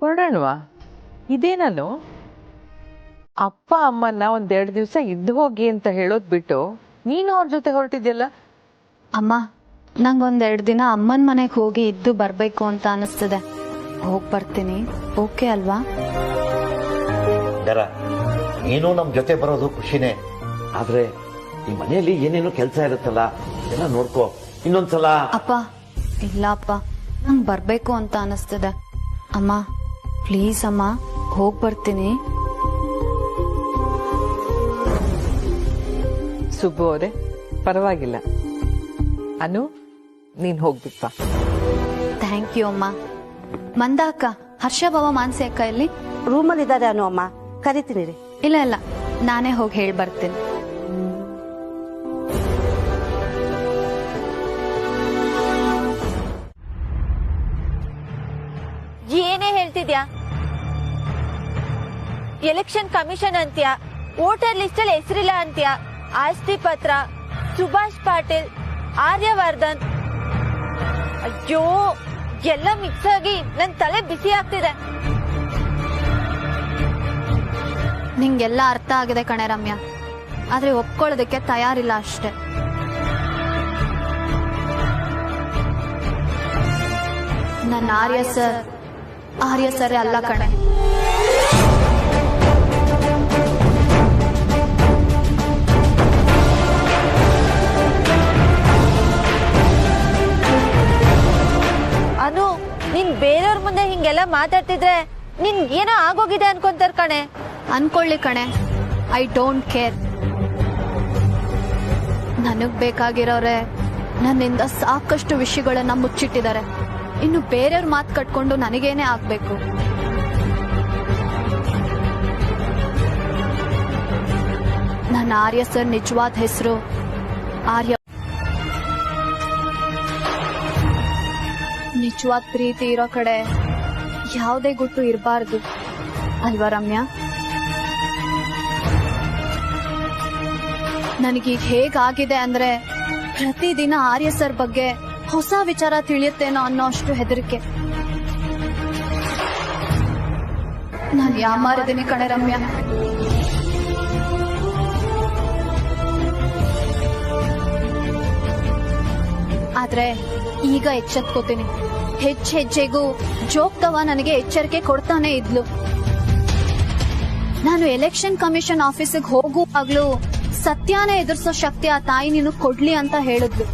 ಹೊರಡೋಣವಾ? ಇದೇನನು ಅಪ್ಪ ಅಮ್ಮನ್ನ ಒಂದೆರಡು ದಿವಸ ಇದ್ದು ಹೋಗಿ ಅಂತ ಹೇಳೋದ್ ಬಿಟ್ಟು ನೀನು ಅವ್ರ ಜೊತೆ ಹೊರಟಿದ್ಯಲ್ಲ? ಅಮ್ಮ, ನಂಗೊಂದೆರಡು ದಿನ ಅಮ್ಮನ ಮನೆಗೆ ಹೋಗಿ ಇದ್ದು ಬರ್ಬೇಕು ಅಂತ ಅನಿಸ್ತದೆ. ಹೋಗ್ ಬರ್ತೀನಿ, ಓಕೆ ಅಲ್ವಾ? ನೀನು ನಮ್ ಜೊತೆ ಬರೋದು ಖುಷಿನೇ, ಆದ್ರೆ ಈ ಮನೆಯಲ್ಲಿ ಏನೇನು ಕೆಲಸ ಇರುತ್ತಲ್ಲ ಎಲ್ಲ ನೋಡ್ಕೋ. ಇನ್ನೊಂದ್ಸಲ ಅಪ್ಪ ಇಲ್ಲ ಅಪ್ಪ, ನಂಗ್ ಬರ್ಬೇಕು ಅಂತ ಅನಿಸ್ತದೆ. ಅಮ್ಮ ಪ್ಲೀಸ್ ಅಮ್ಮ, ಹೋಗ್ ಬರ್ತೀನಿ. ಸುಬ್ಬು ಅವರೇ, ಪರವಾಗಿಲ್ಲ. ಅನು, ನೀನ್ ಹೋಗ್ಬಿಟ್ಟ. ಥ್ಯಾಂಕ್ ಯು ಅಮ್ಮ. ಮಂದ ಅಕ್ಕ, ಹರ್ಷ ಬಾವ ಮಾನ್ಸಿ ಅಕ್ಕ ಎಲ್ಲಿ? ರೂಮಲ್ಲಿ ಇದ್ದಾರೆ ಅನು ಅಮ್ಮ, ಕರಿತೀನಿ ರೀ. ಇಲ್ಲ ಇಲ್ಲ, ನಾನೇ ಹೋಗಿ ಹೇಳಿ ಬರ್ತೀನಿ. ಏನೇ ಹೇಳ್ತಿದ್ಯಾ? ಎಲೆಕ್ಷನ್ ಕಮಿಷನ್ ಅಂತ್ಯಾ, ವೋಟರ್ ಲಿಸ್ಟ್ ಅಲ್ಲಿ ಹೆಸರಿಲ್ಲ ಅಂತ್ಯಾ, ಆಸ್ತಿ ಪತ್ರ, ಸುಭಾಷ್ ಪಾಟೀಲ್, ಆರ್ಯವರ್ಧನ್. ಅಯ್ಯೋ, ಎಲ್ಲ ಮಿಕ್ಸ್ ಆಗಿ ನನ್ ತಲೆ ಬಿಸಿ ಆಗ್ತಿದೆ. ನಿಂಗೆಲ್ಲ ಅರ್ಥ ಆಗಿದೆ ಕಣೆ ರಮ್ಯಾ, ಆದ್ರೆ ಒಪ್ಕೊಳ್ಳೋದಕ್ಕೆ ತಯಾರಿಲ್ಲ ಅಷ್ಟೆ. ನನ್ನ ಆರ್ಯ ಸರ್ ಅಲ್ಲ ಕಣೆ. ಅನು, ನೀನ್ ಬೇರೆಯವ್ರ ಮುಂದೆ ಹಿಂಗೆಲ್ಲ ಮಾತಾಡ್ತಿದ್ರೆ ನಿನ್ ಏನೋ ಆಗೋಗಿದೆ ಅನ್ಕೊಂತಾರ ಕಣೆ. ಅನ್ಕೊಳ್ಳಿ ಕಣೆ, ಐ ಡೋಂಟ್ ಕೇರ್. ನನಗ್ ಬೇಕಾಗಿರೋರೆ ನನ್ನಿಂದ ಸಾಕಷ್ಟು ವಿಷಯಗಳನ್ನ ಮುಚ್ಚಿಟ್ಟಿದ್ದಾರೆ. ಇನ್ನು ಬೇರೆಯವ್ರ ಮಾತು ಕಟ್ಕೊಂಡು ನನಗೇನೆ ಆಗ್ಬೇಕು. ನನ್ನ ಆರ್ಯ ಸರ್ ನಿಜವಾದ ಹೆಸರು ಆರ್ಯ. ನಿಜವಾದ ಪ್ರೀತಿ ಇರೋ ಕಡೆ ಯಾವುದೇ ಗುಟ್ಟು ಇರಬಾರ್ದು ಅಲ್ವಾ ರಮ್ಯಾ? ನನಗೀಗ ಹೇಗಾಗಿದೆ ಅಂದ್ರೆ ಪ್ರತಿದಿನ ಆರ್ಯ ಸರ್ ಬಗ್ಗೆ ಹೊಸ ವಿಚಾರ ತಿಳಿಯುತ್ತೇನೋ ಅನ್ನೋ ಅಷ್ಟು ಹೆದರಿಕೆ. ನಾನು ಯಾಮಾರಿದ್ದೀನಿ ಕಣೆ ರಮ್ಯಾ. ಆದ್ರೆ ಈಗ ಎಚ್ಚೆತ್ಕೋತೀನಿ. ಹೆಜ್ಜೆಗೂ ಜೋಗ್ತವ ನನಗೆ ಎಚ್ಚರಿಕೆ ಕೊಡ್ತಾನೆ ಇದ್ಲು. ನಾನು ಎಲೆಕ್ಷನ್ ಕಮಿಷನ್ ಆಫೀಸಿಗೆ ಹೋಗುವಾಗ್ಲೂ ಸತ್ಯಾನ ಎದುರಿಸೋ ಶಕ್ತಿ ಆ ತಾಯಿ ನೀನು ಕೊಡ್ಲಿ ಅಂತ ಹೇಳಿದ್ಲು.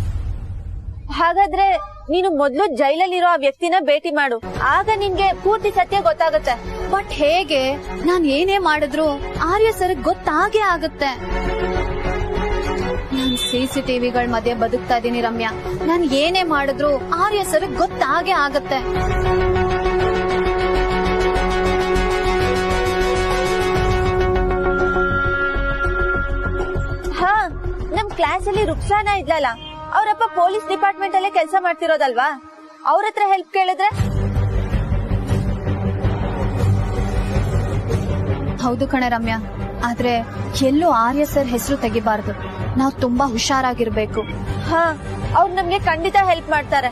ಹಾಗಾದ್ರೆ ನೀನು ಮೊದ್ಲು ಜೈಲಲ್ಲಿರೋ ಆ ವ್ಯಕ್ತಿನ ಭೇಟಿ ಮಾಡು, ಆಗ ನಿನ್ಗೆ ಪೂರ್ತಿ ಸತ್ಯ ಗೊತ್ತಾಗುತ್ತೆ. ಬಟ್ ಹೇಗೆ? ನಾನ್ ಏನೇ ಮಾಡಿದ್ರು ಆರ್ಯ ಸರ್ ಗೊತ್ತಾಗೇ ಆಗುತ್ತೆ. ನಾನ್ CCTVಗಳ ಮಧ್ಯೆ ಬದುಕ್ತಾ ಇದ್ದೀನಿ ರಮ್ಯಾ. ನಾನ್ ಏನೇ ಮಾಡಿದ್ರು ಆರ್ಯ ಸರ್ ಗೊತ್ತಾಗೇ ಆಗತ್ತೆ. ಹಾ, ನಮ್ ಕ್ಲಾಸ್ ಅಲ್ಲಿ ರುಕ್ಸಾನ ಇದ್ಲಲ್ಲ, ಅವರಪ್ಪ ಪೊಲೀಸ್ ಡಿಪಾರ್ಟ್ಮೆಂಟ್ ಅಲ್ಲೇ ಕೆಲಸ ಮಾಡ್ತಿರೋದಲ್ವಾ? ಅವ್ರ ಹತ್ರ ಹೆಲ್ಪ್ ಕೇಳಿದ್ರೆ? ಹೌದು ಕಣೆ ರಮ್ಯಾ, ಆದ್ರೆ ಎಲ್ಲೂ ಆರ್ಯ ಸರ್ ಹೆಸರು ತೆಗಿಬಾರ್ದು. ನಾವು ತುಂಬಾ ಹುಷಾರಾಗಿರ್ಬೇಕು. ಹಾ, ಅವ್ರು ನಮ್ಗೆ ಖಂಡಿತ ಹೆಲ್ಪ್ ಮಾಡ್ತಾರೆ.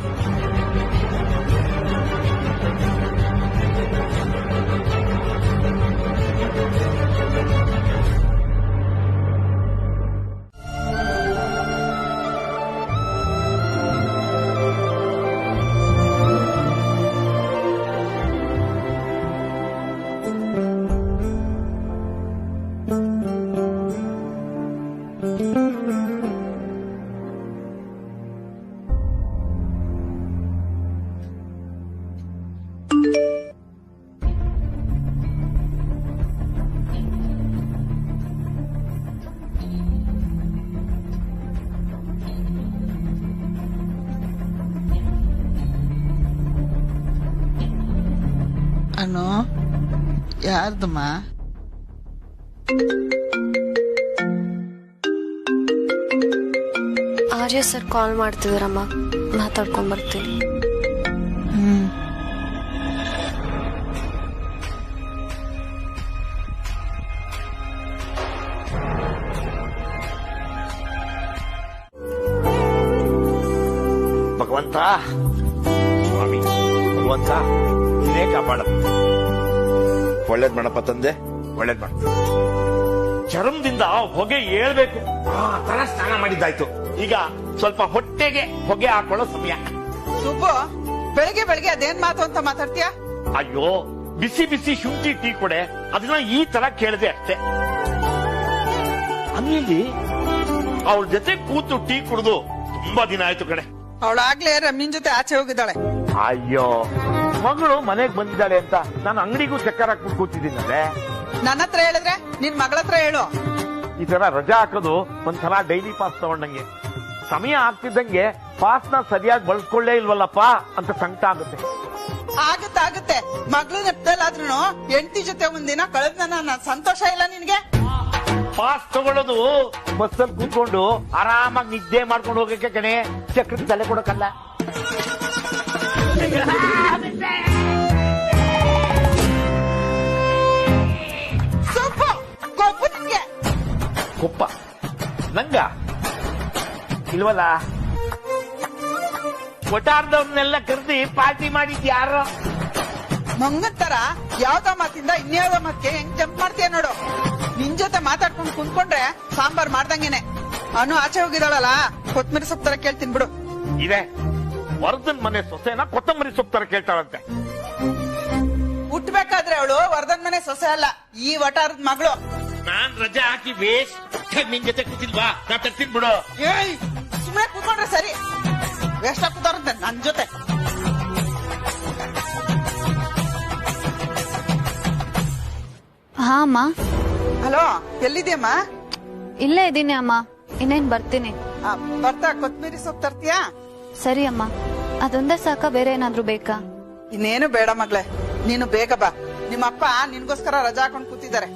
ಯಾರ್ದಮ್ಮ? ಆರ್ಯ ಸರ್ ಕಾಲ್ ಮಾಡ್ತಿದಾರಮ್ಮ, ಮಾತಾಡ್ಕೊಂಡ್ ಬರ್ತೀನಿ. ಭಗವಂತ ಸ್ವಾಮಿ, ಭಗವಂತ ಇದೇ ಕಾಪಾಡ. ಒಳ್ಳೇದ್ ಮಾಡಪ್ಪ ತಂದೆ, ಒಳ್ಳೇದ್ ಮಾಡ. ಚರ್ಮದಿಂದ ಹೊಗೆ ಏಳ್ಬೇಕು ಆ ತರ ಸ್ನಾನ ಮಾಡಿದ್ದಾಯ್ತು. ಈಗ ಸ್ವಲ್ಪ ಹೊಟ್ಟೆಗೆ ಹೊಗೆ ಹಾಕೊಳ್ಳೋ ಸಮಯ. ಸುಬ್ಬು, ಬೆಳಿಗ್ಗೆ ಬೆಳಿಗ್ಗೆ ಅದೇನ್ ಮಾತು ಅಂತ ಮಾತಾಡ್ತೀಯ? ಅಯ್ಯೋ, ಬಿಸಿ ಬಿಸಿ ಶುಂಠಿ ಟೀ ಕೊಡೆ, ಅದನ್ನ ಈ ತರ ಕೇಳಿದೆ ಅಷ್ಟೇ. ಅಲ್ಲಿ ಅವಳ ಜೊತೆ ಕೂತು ಟೀ ಕುಡಿದು ತುಂಬಾ ದಿನ ಆಯ್ತು ಕಡೆ. ಅವಳಾಗ್ಲೇ ರಮ್ಯನ್ ಜೊತೆ ಆಚೆ ಹೋಗಿದ್ದಾಳೆ. ಅಯ್ಯೋ, ಮಗಳು ಮನೆಗ್ ಬಂದಿದ್ದಾಳೆ ಅಂತ ನಾನು ಅಂಗಡಿಗೂ ಚಕ್ಕರ್ ಹಾಕ್ಬಿಟ್ಟು ಕೂತಿದ್ದೀನಲ್ಲೇ. ನನ್ನ ಹತ್ರ ಹೇಳಿದ್ರೆ ನಿನ್ ಮಗಳ ಹತ್ರ ಹೇಳು. ಈ ತರ ರಜಾ ಹಾಕೋದು ಒಂಥರ ಡೈಲಿ ಪಾಸ್ ತಗೊಂಡಂಗೆ. ಸಮಯ ಆಗ್ತಿದ್ದಂಗೆ ಪಾಸ್ನ ಸರಿಯಾಗಿ ಬಳಸ್ಕೊಳ್ಳೇ ಇಲ್ವಲ್ಲಪ್ಪ ಅಂತ ಸಂಕಟ ಆಗುತ್ತೆ. ಆಗುತ್ತೆ, ಮಗಳು ನೆಪ್ತಲ್ಲಾದ್ರೂ ಹೆಂಡತಿ ಜೊತೆ ಒಂದಿನ ಕಳೆದ ನನ್ನ ಸಂತೋಷ ಇಲ್ಲ ನಿನ್ಗೆ? ಪಾಸ್ ತಗೊಳ್ಳೋದು ಬಸ್ಸಲ್ಲಿ ಕೂತ್ಕೊಂಡು ಆರಾಮಾಗಿ ನಿದ್ದೆ ಮಾಡ್ಕೊಂಡು ಹೋಗಕ್ಕೆ ಕಣೆ, ಚಕ್ರಕ್ಕೆ ತಲೆ ಕೊಡಕ್ಕಲ್ಲ. ಕೊಪ್ಪ ನಂಗ ಇಲ್ವಲ್ಲ? ಒಟ್ಟಾರ್ದವ್ರನ್ನೆಲ್ಲ ಕರೆದಿ ಪಾರ್ಟಿ ಮಾಡಿದ್ ಯಾರು? ಮಂಗನ್ ತರ ಯಾವ್ದೋ ಮಾತಿಂದ ಇನ್ಯಾವ್ದೋ ಮಾತಿಗೆ ಹೆಂಗ್ ಜಂಪ್ ಮಾಡ್ತೀಯ ನೋಡು. ನಿನ್ ಜೊತೆ ಮಾತಾಡ್ಕೊಂಡು ಕುಂತ್ಕೊಂಡ್ರೆ ಸಾಂಬಾರ್ ಮಾಡ್ದಂಗೆನೆ. ಅನು ಆಚೆ ಹೋಗಿದಾಳಲ್ಲ, ಕೊತ್ತಂಬರಿ ಸೊಪ್ಪು ತರ ಕೇಳ್ತೀನಿ ಬಿಡು. ಇದೆ ವರ್ಧನ್ ಮನೆ ಸೊಸೆನ ಕೊತ್ತಂಬರಿ ಸೊಪ್ಪು ತರ ಕೇಳ್ತಾಳಂತೆ. ಹುಟ್ಬೇಕಾದ್ರೆ ಅವಳು ವರ್ಧನ್ ಮನೆ ಸೊಸೆ ಅಲ್ಲ, ಈ ವಟಾರದ ಮಗಳು. ನಾನ್ ರಜಾ ಹಾಕಿ ವೇಸ್ಟ್ ನಿನ್ ಜೊತೆ ಕೂತಿಲ್ವಾ? ನಾ ತರ್ತೀನಿ ಬಿಡು. ಏಯ್, ಸುಮ್ಮನೆ ಕೂತ್ಕೊಂಡ್ರೆ ಸರಿ. ವೇಸ್ಟ್ ಕೂತಾರಂತೆ ನನ್ ಜೊತೆ. ಹಾ ಅಮ್ಮ. ಹಲೋ, ಎಲ್ಲಿದ್ಯಮ್ಮ? ಇಲ್ಲೇ ಇದ್ದೀನಿ ಅಮ್ಮ, ಇನ್ನೇನ್ ಬರ್ತೀನಿ. ಬರ್ತಾ ಕೊತ್ತಂಬರಿ ಸೊಪ್ಪು ತರ್ತೀಯಾ? ಸರಿ ಅಮ್ಮ. ಅದೊಂದೇ ಸಾಕ, ಬೇರೆ ಏನಾದ್ರೂ ಬೇಕಾ? ಇನ್ನೇನು ಬೇಡ ಮಗ್ಳೆ, ನೀನು ಬೇಗ ಬಾ. ನಿಮ್ಮಪ್ಪ ನಿನ್ಗೋಸ್ಕರ ರಜಾ ಹಾಕೊಂಡು ಕೂತಿದ್ದಾರೆ.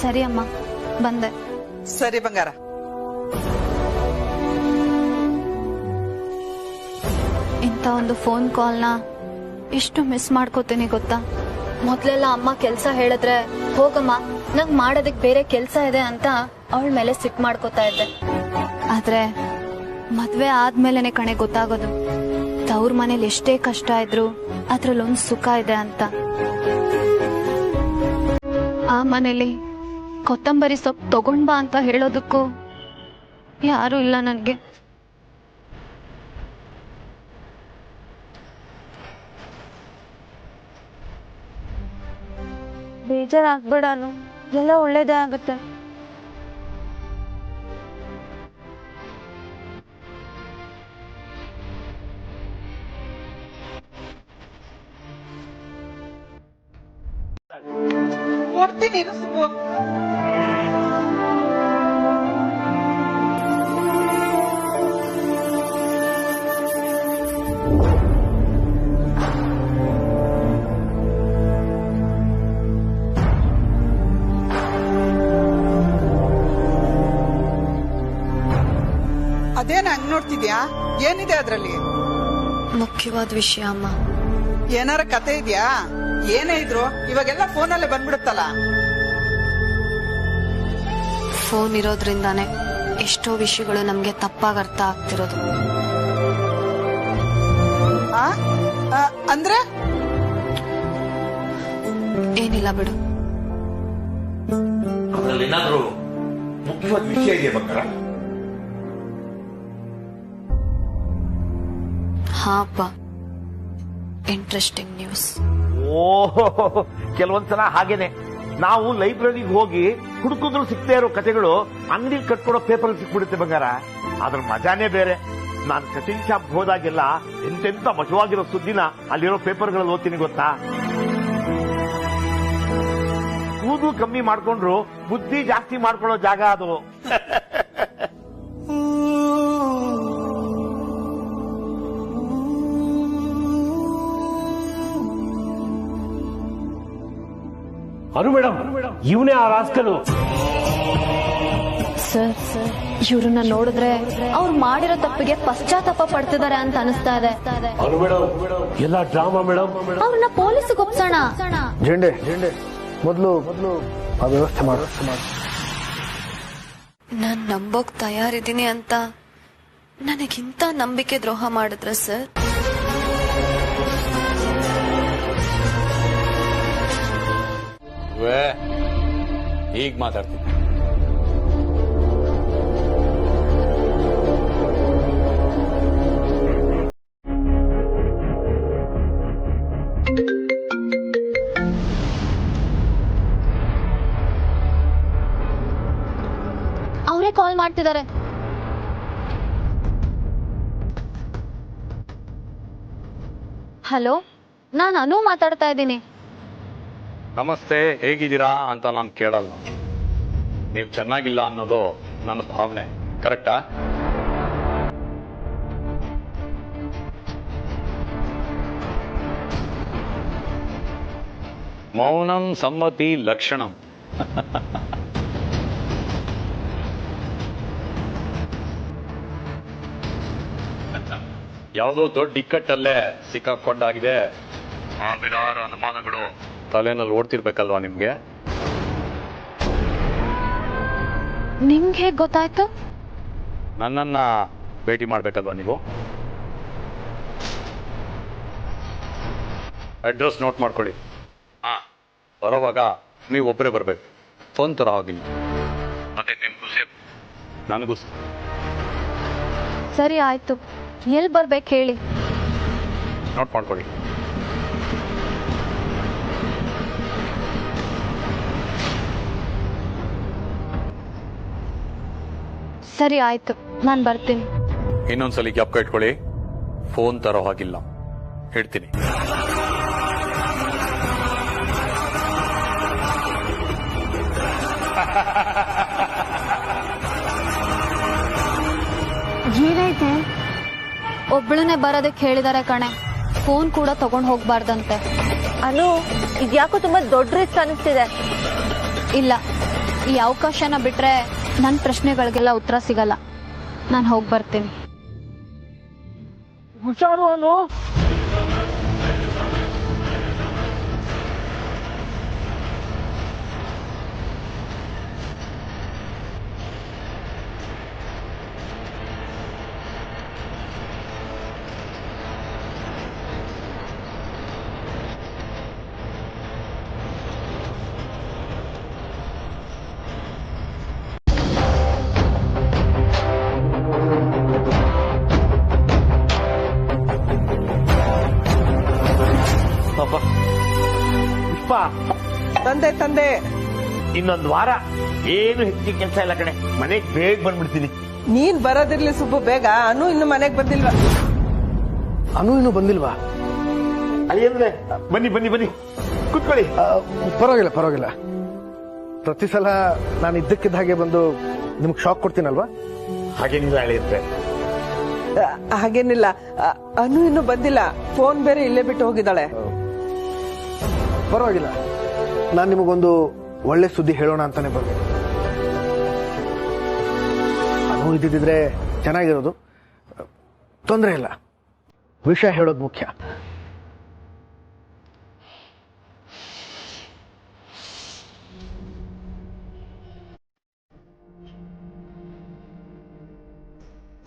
ಸರಿ ಅಮ್ಮ, ಬಂದೆ. ಸರಿ ಬಂಗಾರ. ಇಂಥ ಒಂದು ಫೋನ್ ಕಾಲ್ನ ಎಷ್ಟು ಮಿಸ್ ಮಾಡ್ಕೋತೀನಿ ಗೊತ್ತಾ? ಮೊದ್ಲೆಲ್ಲ ಅಮ್ಮ ಕೆಲ್ಸ ಹೇಳಿದ್ರೆ ಹೋಗಮ್ಮ ನಂಗ್ ಮಾಡೋದಕ್ ಬೇರೆ ಕೆಲ್ಸ ಇದೆ ಅಂತ ಅವಳ ಮೇಲೆ ಸಿಟ್ ಮಾಡ್ಕೋತಾ ಇದ್ದೆ. ಆದ್ರೆ ಮದ್ವೆ ಆದ್ಮೇಲೆನೆ ಕಣೆ ಗೊತ್ತಾಗೋದು ತವ್ರ ಮನೇಲಿ ಎಷ್ಟೇ ಕಷ್ಟ ಇದ್ರು ಅದ್ರಲ್ಲೊಂದ್ ಸುಖ ಇದೆ ಅಂತ. ಆ ಮನೇಲಿ ಕೊತ್ತಂಬರಿ ಸೊಪ್ಪು ತಗೊಂಡ್ ಬಾ ಅಂತ ಹೇಳೋದಕ್ಕೂ ಯಾರು ಇಲ್ಲ ನನ್ಗೆ. ಬೇಜಾರಾಗ್ಬೇಡಾನು, ಎಲ್ಲ ಒಳ್ಳೇದೇ ಆಗುತ್ತೆ. ಕೊಡ್ತೀನಿ. ಅದೇನ ಹಂಗ್ ನೋಡ್ತಿದ್ಯಾ? ಏನಿದೆ ಅದ್ರಲ್ಲಿ? ಮುಖ್ಯವಾದ ವಿಷಯ ಅಮ್ಮ. ಏನಾರ ಕತೆ ಇದ್ಯಾ? ಏನೇ ಇದ್ರು ಇವಾಗೆಲ್ಲ ಫೋನಲ್ಲೇ ಬಂದ್ಬಿಡುತ್ತಲ್ಲ. ಫೋನ್ ಇರೋದ್ರಿಂದಾನೆ ಎಷ್ಟೋ ವಿಷಯಗಳು ನಮ್ಗೆ ತಪ್ಪಾಗಿ ಅರ್ಥ ಆಗ್ತಿರೋದು. ಅಂದ್ರೆ ಏನಿಲ್ಲ ಬಿಡು. ಅದ್ರಲ್ಲಿ ಏನಾದ್ರೂ ಮುಖ್ಯವಾದ ವಿಷಯ ಇದೆಯಾ ಬಂಗಾರ? ಹಾ ಅಪ್ಪ, ಇಂಟ್ರೆಸ್ಟಿಂಗ್ ನ್ಯೂಸ್. ಓಹೋ, ಕೆಲವೊಂದ್ಸಲ ಹಾಗೇನೆ. ನಾವು ಲೈಬ್ರರಿಗೆ ಹೋಗಿ ಹುಡುಕಿದ್ರು ಸಿಗ್ತಾ ಇರೋ ಕಥೆಗಳು ಅಂಗಡಿ ಕಟ್ಕೊಡೋ ಪೇಪರ್ ಸಿಕ್ಬಿಡುತ್ತೆ ಬಂಗಾರ. ಅದ್ರ ಮಜಾನೇ ಬೇರೆ. ನಾನು ಕಟಿಂಗ್ ಶಾಪ್ ಹೋದಾಗೆಲ್ಲ ಎಂತೆಂತ ಮಜವಾಗಿರೋ ಸುದ್ದಿನ ಅಲ್ಲಿರೋ ಪೇಪರ್ಗಳಲ್ಲಿ ಓದ್ತೀನಿ ಗೊತ್ತಾ. ಕೂದಲು ಕಮ್ಮಿ ಮಾಡ್ಕೊಂಡ್ರು ಬುದ್ಧಿ ಜಾಸ್ತಿ ಮಾಡ್ಕೊಳ್ಳೋ ಜಾಗ ಅದು. ಅನು ಮೇಡಮ್, ಇವನೇ ಆ ರಾಸ್ಕಲು. ಸರ್ ಇವ್ರನ್ನ ನೋಡಿದ್ರೆ ಅವ್ರು ಮಾಡಿರೋ ತಪ್ಪಿಗೆ ಪಶ್ಚಾತ್ತಾಪ ಪಡ್ತಿದ್ದಾರೆ ಅಂತ ಅನಿಸ್ತಾ ಇದೆ. ಅನು ಮೇಡಮ್, ಎಲ್ಲ ಡ್ರಾಮಾ ಮೇಡಮ್. ಅವ್ರನ್ನ ಪೊಲೀಸ್ಗೆ ಒಪ್ಸೋಣ. ಜೆಂಡೆ ಮೊದಲು ಆ ವ್ಯವಸ್ಥೆ ಮಾಡು. ನಾನ್ ನಂಬೋಕ್ ತಯಾರಿದ್ದೀನಿ ಅಂತ ನನಗಿಂತ ನಂಬಿಕೆ ದ್ರೋಹ ಮಾಡಿದ್ರ ಸರ್? ಈಗ ಮಾತಾಡ್ತೀನಿ. ಅವರೇ ಕಾಲ್ ಮಾಡ್ತಿದ್ದಾರೆ. ಹಲೋ, ನಾನು ಅನು ಮಾತಾಡ್ತಾ ಇದ್ದೀನಿ. ನಮಸ್ತೆ, ಹೇಗಿದ್ದೀರಾ ಅಂತ ನಾನು ಕೇಳಲ್ಲ. ನೀವು ಚೆನ್ನಾಗಿಲ್ಲ ಅನ್ನೋದು ನನ್ನ ಭಾವನೆ, ಕರೆಕ್ಟಾ? ಮೌನಂ ಸಮ್ಮತಿ ಲಕ್ಷಣಂ. ಯಾವುದೋ ದೊಡ್ಡ ಇಕ್ಕಟ್ಟಲ್ಲೇ ಸಿಕ್ಕಾಕೊಂಡಾಗಿದೆ. ಸಾವಿರಾರು ಅನುಮಾನಗಳು ತಲೆನಲ್ಲಿ ಓಡ್ತಿರ್ಬೇಕಲ್ವಾ ನಿಮ್ಗೆ? ನಿಮ್ಗೆ ಹೇಗ್ ಗೊತ್ತಾಯ್ತು? ನನ್ನನ್ನ ಭೇಟಿ ಮಾಡ್ಬೇಕಲ್ವಾ ನೀವು? ಅಡ್ರೆಸ್ ನೋಟ್ ಮಾಡ್ಕೊಳ್ಳಿ. ಬರೋವಾಗ ನೀವು ಒಬ್ಬರೇ ಬರ್ಬೇಕು, ಫೋನ್ ತರ ಆಗಿಲ್ಲ. ಮತ್ತೆ ನಿಮ್ಗೂ ಸೇಫ್, ನನಗೂ. ಸರಿ ಆಯ್ತು, ಎಲ್ಲಿ ಬರ್ಬೇಕು ಹೇಳಿ. ನೋಟ್ ಮಾಡ್ಕೊಳ್ಳಿ. ಸರಿ ಆಯ್ತು, ನಾನು ಬರ್ತೀನಿ. ಇನ್ನೊಂದ್ಸಲಿ ಜ್ಞಾಪಕ ಇಟ್ಕೊಳ್ಳಿ, ಫೋನ್ ತರೋ ಹಾಗಿಲ್ಲ, ಹೇಳ್ತೀನಿ. ಏನೈತೆ? ಒಬ್ಳನ್ನೇ ಬರೋದಕ್ಕೆ ಹೇಳಿದಾರೆ ಕಣೆ, ಫೋನ್ ಕೂಡ ತಗೊಂಡ್ ಹೋಗ್ಬಾರ್ದಂತೆ. ಅನು, ಇದ್ಯಾಕೋ ತುಂಬಾ ದೊಡ್ಡ ರಿಸ್ಕ್ ಅನಿಸ್ತಿದೆ. ಇಲ್ಲ, ಈ ಅವಕಾಶನ ಬಿಟ್ರೆ ನನ್ನ ಪ್ರಶ್ನೆಗಳಿಗೆಲ್ಲ ಉತ್ತರ ಸಿಗಲ್ಲ. ನಾನು ಹೋಗಿ ಬರ್ತೀನಿ. ಹುಷಾರು ಅನು. ಪುಷ್ಪ, ತಂದೆ ಇನ್ನೊಂದು ವಾರ ಏನು ಹೆಚ್ಚಿನ ಕೆಲಸ ಇಲ್ಲ ಕಣೆ, ಮನೆಗೆ ಬೇಗ ಬಂದ್ಬಿಡ್ತೀನಿ. ನೀನ್ ಬರೋದಿರ್ಲಿ ಸುಬ್ಬು, ಬೇಗ. ಅನು ಇನ್ನು ಮನೆಗೆ ಬಂದಿಲ್ವಾ? ಅನು ಇನ್ನೂ ಬಂದಿಲ್ವಾ? ಅಯ್ಯಂದ್ರೆ ಬನ್ನಿ ಬನ್ನಿ ಬನ್ನಿ, ಕುತ್ಕೊಳ್ಳಿ. ಪರವಾಗಿಲ್ಲ. ಪ್ರತಿ ಸಲ ನಾನು ಇದ್ದಕ್ಕಿದ್ದ ಹಾಗೆ ಬಂದು ನಿಮ್ಗೆ ಶಾಕ್ ಕೊಡ್ತೀನಲ್ವಾ? ಹಾಗೇನಿಲ್ಲ ಅಳಿಯುತ್ತೆ. ಹಾಗೇನಿಲ್ಲ, ಅನು ಇನ್ನು ಬಂದಿಲ್ಲ. ಫೋನ್ ಬೇರೆ ಇಲ್ಲೇ ಬಿಟ್ಟು ಹೋಗಿದ್ದಾಳೆ. ಪರವಾಗಿಲ್ಲ, ನಾನು ನಿಮಗೊಂದು ಒಳ್ಳೆ ಸುದ್ದಿ ಹೇಳೋಣ ಅಂತಾನೆ ಬಂದೆ. ಅನು ಇದ್ದಿದ್ರೆ ಚೆನ್ನಾಗಿರೋದು. ತೊಂದರೆ ಇಲ್ಲ, ವಿಷಯ ಹೇಳೋದು ಮುಖ್ಯ.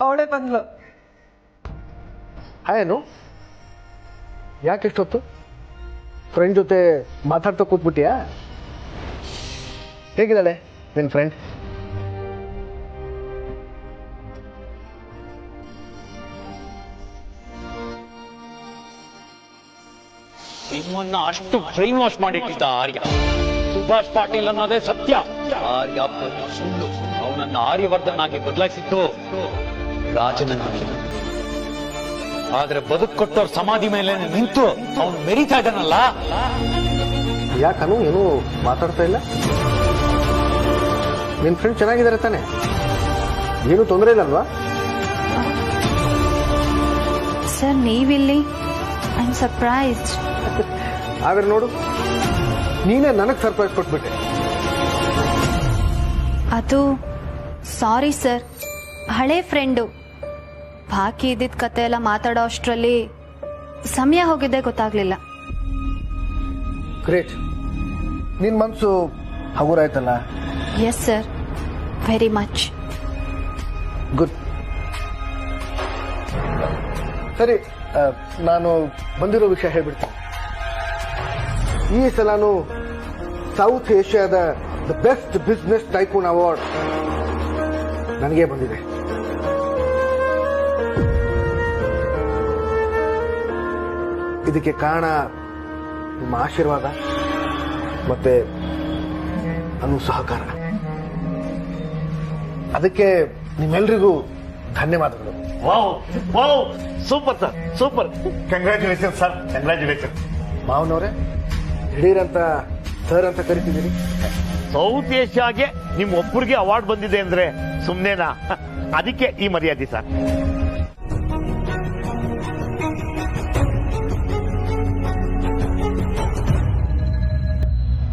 ಅವಳೇ ಬಂದ್ಲು. ಏನು ಯಾಕೆಷ್ಟೊತ್ತು ಫ್ರೆಂಡ್ ಜೊತೆ ಮಾತಾಡ್ತಾ ಕೂತ್ಬಿಟ್ಟಿಯಾ? ಹೇಗಿದ್ದಾಳೆ ನಿನ್ ಫ್ರೆಂಡ್? ನಿಮ್ಮನ್ನ ಅಷ್ಟು ಬ್ರೈನ್ ವಾಶ್ ಮಾಡಿಟ್ಟಿದ್ದ ಆರ್ಯ. ಸುಭಾಷ್ ಪಾಟೀಲ್ ಅನ್ನೋದೇ ಸತ್ಯ, ಆರ್ಯ ಸುಳ್ಳು. ಅವನನ್ನ ಆರ್ಯವರ್ಧನ್ ಆಗಿ ಬದಲಾಯಿಸಿದ್ದು ರಾಜನನ್ನಾಗಿ. ಆದ್ರೆ ಬದುಕು ಕೊಟ್ಟವ್ರ ಸಮಾಧಿ ಮೇಲೆ ನಿಂತು ಅವನು ಮೆರೀತಾ ಇದ್ದಾನಲ್ಲ. ಯಾಕನು ಏನು ಮಾತಾಡ್ತಾ ಇಲ್ಲ? ನಿನ್ ಫ್ರೆಂಡ್ ಚೆನ್ನಾಗಿದ್ದಾರೆ ತಾನೆ? ಏನು ತೊಂದರೆ ಇಲ್ಲಲ್ವಾ? ಸರ್, ನೀವಿಲ್ಲಿ? I am surprised. ಆದ್ರೆ ನೋಡು, ನೀನೇ ನನಗೆ ಸರ್ಪ್ರೈಸ್ ಕೊಟ್ಬಿಟ್ಟೆ. ಅದು ಸಾರಿ ಸರ್, ಹಳೆ ಫ್ರೆಂಡು. ಬಾಕಿ ಇದ್ದಿದ್ದ ಕತೆ ಎಲ್ಲ ಮಾತಾಡೋ ಅಷ್ಟರಲ್ಲಿ ಸಮಯ ಹೋಗಿದ್ದೆ ಗೊತ್ತಾಗ್ಲಿಲ್ಲ. ಗ್ರೇಟ್, ನಿನ್ ಮನ್ಸು ಹಗುರಾಯ್ತಲ್ಲ. Yes sir, very much. Good. ಸರಿ, ನಾನು ಬಂದಿರೋ ವಿಷಯ ಹೇಳ್ಬಿಡ್ತೀನಿ. ಈ ಸಲನು ಸೌತ್ ಏಷ್ಯಾದ the best business tycoon award ನನಗೆ ಬಂದಿದೆ. ಇದಕ್ಕೆ ಕಾರಣ ನಿಮ್ಮ ಆಶೀರ್ವಾದ ಮತ್ತೆ ಅನು ಸಹಕಾರ. ಅದಕ್ಕೆ ನಿಮ್ಮೆಲ್ರಿಗೂ ಧನ್ಯವಾದಗಳು. Wow, super sir, super. Congratulation sir, congratulation. ಮಾವನವ್ರೆ, ದಿಢೀರಂತ ಸರ್ ಅಂತ ಕರಿತಿದ್ದೀರಿ. ಸೌತ್ ಏಷ್ಯಾಗೆ ನಿಮ್ ಒಬ್ಬರಿಗೆ ಅವಾರ್ಡ್ ಬಂದಿದೆ ಅಂದ್ರೆ ಸುಮ್ನೆನಾ? ಅದಕ್ಕೆ ಈ ಮರ್ಯಾದೆ ಸರ್.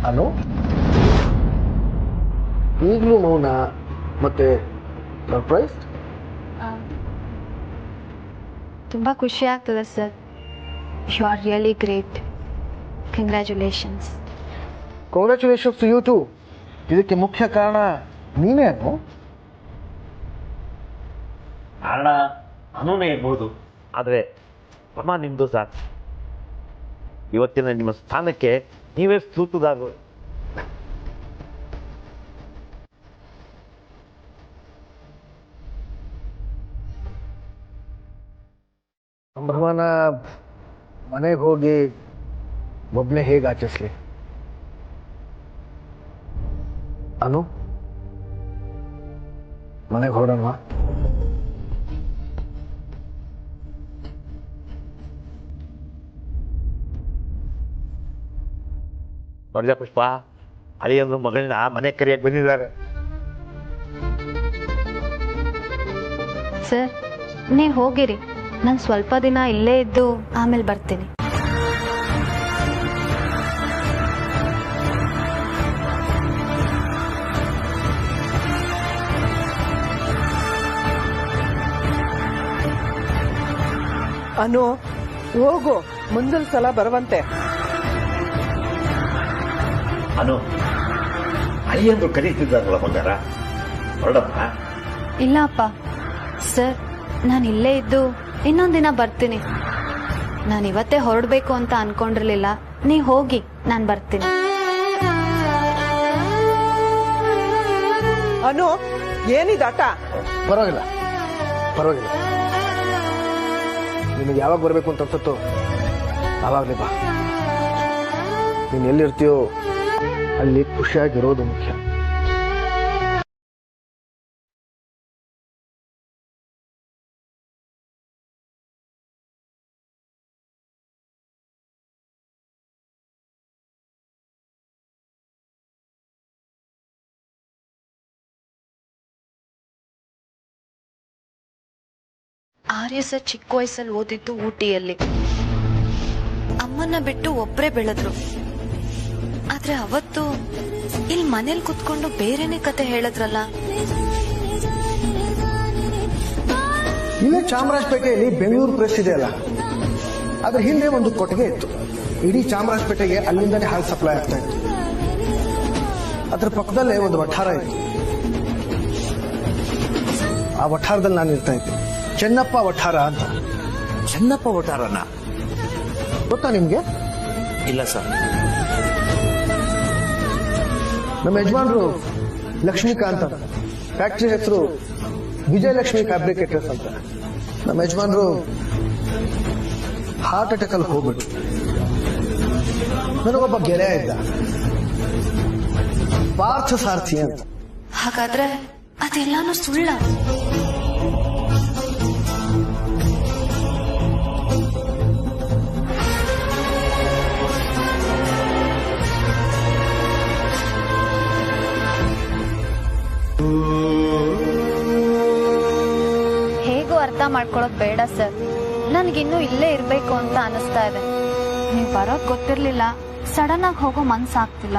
ಅನು ಈಗಲೂ ಮೌನ ಮತ್ತೆ ಸರ್ಪ್ರೈಸ್. ತುಂಬಾ ಖುಷಿ ಆಗ್ತದೆ sir. You are really great. Congratulations. Congratulations to you too. ಇದಕ್ಕೆ ಮುಖ್ಯ ಕಾರಣ ನೀನೇ ಅನು. ಕಾರಣ ಅನುನೇ ಇರ್ಬೋದು, ಆದ್ರೆ ಅಮ್ಮ ನಿಮ್ದು ಸರ್. ಇವತ್ತಿನ ನಿಮ್ಮ ಸ್ಥಾನಕ್ಕೆ ನೀವೇ ಸ್ತೂತದಾರರು. ಸಂಭ್ರಮನ ಮನೆಗೆ ಹೋಗಿ ಒಬ್ಬನೇ ಹೇಗೆ ಆಚರಿಸ್ಲಿ? ಅನು, ಮನೆಗೆ ಹೊರಡೋಣ. ನೋಡಿದ ಪುಷ್ಪ, ಅಳಿಯಂದು ಮಗಳನ್ನ ಮನೆ ಕರೆಯಕ್ಕೆ ಬಂದಿದ್ದಾರೆ. ಸರ್, ನೀವು ಹೋಗಿರಿ. ನಾನು ಸ್ವಲ್ಪ ದಿನ ಇಲ್ಲೇ ಇದ್ದು ಆಮೇಲೆ ಬರ್ತೀನಿ. ಅನು, ಹೋಗು, ಮುಂದಿನ ಸಲ ಬರುವಂತೆ. ಅನು, ಅಳಿಯಂದು ಕರೀತಿದ್ದಾರಲ್ಲ ಬಂಗಾರ, ಹೊರಡಮ್ಮ. ಇಲ್ಲ ಅಪ್ಪ. ಸರ್, ನಾನು ಇಲ್ಲೇ ಇದ್ದು ಇನ್ನೊಂದಿನ ಬರ್ತೀನಿ. ನಾನು ಇವತ್ತೇ ಹೊರಡ್ಬೇಕು ಅಂತ ಅನ್ಕೊಂಡಿರ್ಲಿಲ್ಲ. ನೀವು ಹೋಗಿ, ನಾನು ಬರ್ತೀನಿ. ಅನು, ಏನಿದಾಟ? ಪರವಾಗಿಲ್ಲ, ಪರವಾಗಿಲ್ಲ. ನಿಮಗೆ ಯಾವಾಗ ಬರಬೇಕು ಅಂತ ಅನ್ಸುತ್ತೋ ಆವಾಗಲೇ ಬಾ. ನೀನು ಎಲ್ಲಿರ್ತೀಯೋ ಅಲ್ಲಿ ಖುಷಿಯಾಗಿರೋದು ಮುಖ್ಯ. ಆರ್ಯ ಸರ್ ಚಿಕ್ಕ ವಯಸ್ಸಲ್ಲಿ ಓದಿದ್ದು ಊಟಿಯಲ್ಲಿ. ಅಮ್ಮನ್ನ ಬಿಟ್ಟು ಒಬ್ರೇ ಬೆಳೆದ್ರು. ಆದ್ರೆ ಅವತ್ತು ಇಲ್ಲಿ ಮನೇಲಿ ಕುತ್ಕೊಂಡು ಬೇರೆನೆ ಕತೆ ಹೇಳಿದ್ರಲ್ಲ. ಇಲ್ಲೇ ಚಾಮರಾಜಪೇಟೆಯಲ್ಲಿ ಬೆಂಗಳೂರು ಪ್ರೆಸ್ ಇದೆ ಅಲ್ಲ, ಅದ್ರ ಹಿಂದೆ ಒಂದು ಕೊಟ್ಟಿಗೆ ಇತ್ತು. ಇಡೀ ಚಾಮರಾಜಪೇಟೆಗೆ ಅಲ್ಲಿಂದಾನೇ ಹಾಲು ಸಪ್ಲೈ ಆಗ್ತಾ ಇತ್ತು. ಅದ್ರ ಪಕ್ಕದಲ್ಲೇ ಒಂದು ವಠಾರ ಇತ್ತು. ಆ ವಠಾರದಲ್ಲಿ ನಾನು ಇರ್ತಾ ಇದ್ದೆ. ಚೆನ್ನಪ್ಪ ವಠಾರ ಅಂತ. ಚೆನ್ನಪ್ಪ ವಠಾರನ ಗೊತ್ತಾ ನಿಮ್ಗೆ? ಇಲ್ಲ ಸರ್. ನಮ್ಮ ಯಜಮಾನ್ರು ಲಕ್ಷ್ಮೀಕಾಂತ್ ಅಂತ. ಫ್ಯಾಕ್ಟ್ರಿ ಹೆಸರು ವಿಜಯಲಕ್ಷ್ಮಿ ಫ್ಯಾಬ್ರಿಕೇಟರ್ಸ್ ಅಂತ. ನಮ್ಮ ಯಜಮಾನ್ರು ಹಾರ್ಟ್ ಅಟ್ಯಾಕ್ ಅಲ್ಲಿ ಹೋಗ್ಬಿಟ್ರು. ನನಗೊಬ್ಬ ಗೆಳೆಯ ಇದ್ದ, ಪಾರ್ಥ ಸಾರ್ಥಿ ಅಂತ. ಹಾಗಾದ್ರೆ ಅದೆಲ್ಲಾನು ಸುಳ್ಳ? ಹೇಗೂ ಅರ್ಥ ಮಾಡ್ಕೊಳ್ಳೋದು ಬೇಡ ಸರ್. ನನ್ಗಿನ್ನೂ ಇಲ್ಲೇ ಇರ್ಬೇಕು ಅಂತ ಅನಿಸ್ತಾ ಇದೆ. ನೀವು ಬರೋದ್ ಗೊತ್ತಿರ್ಲಿಲ್ಲ, ಸಡನ್ ಆಗಿ ಹೋಗೋ ಮನ್ಸಾಗ್ತಿಲ್ಲ.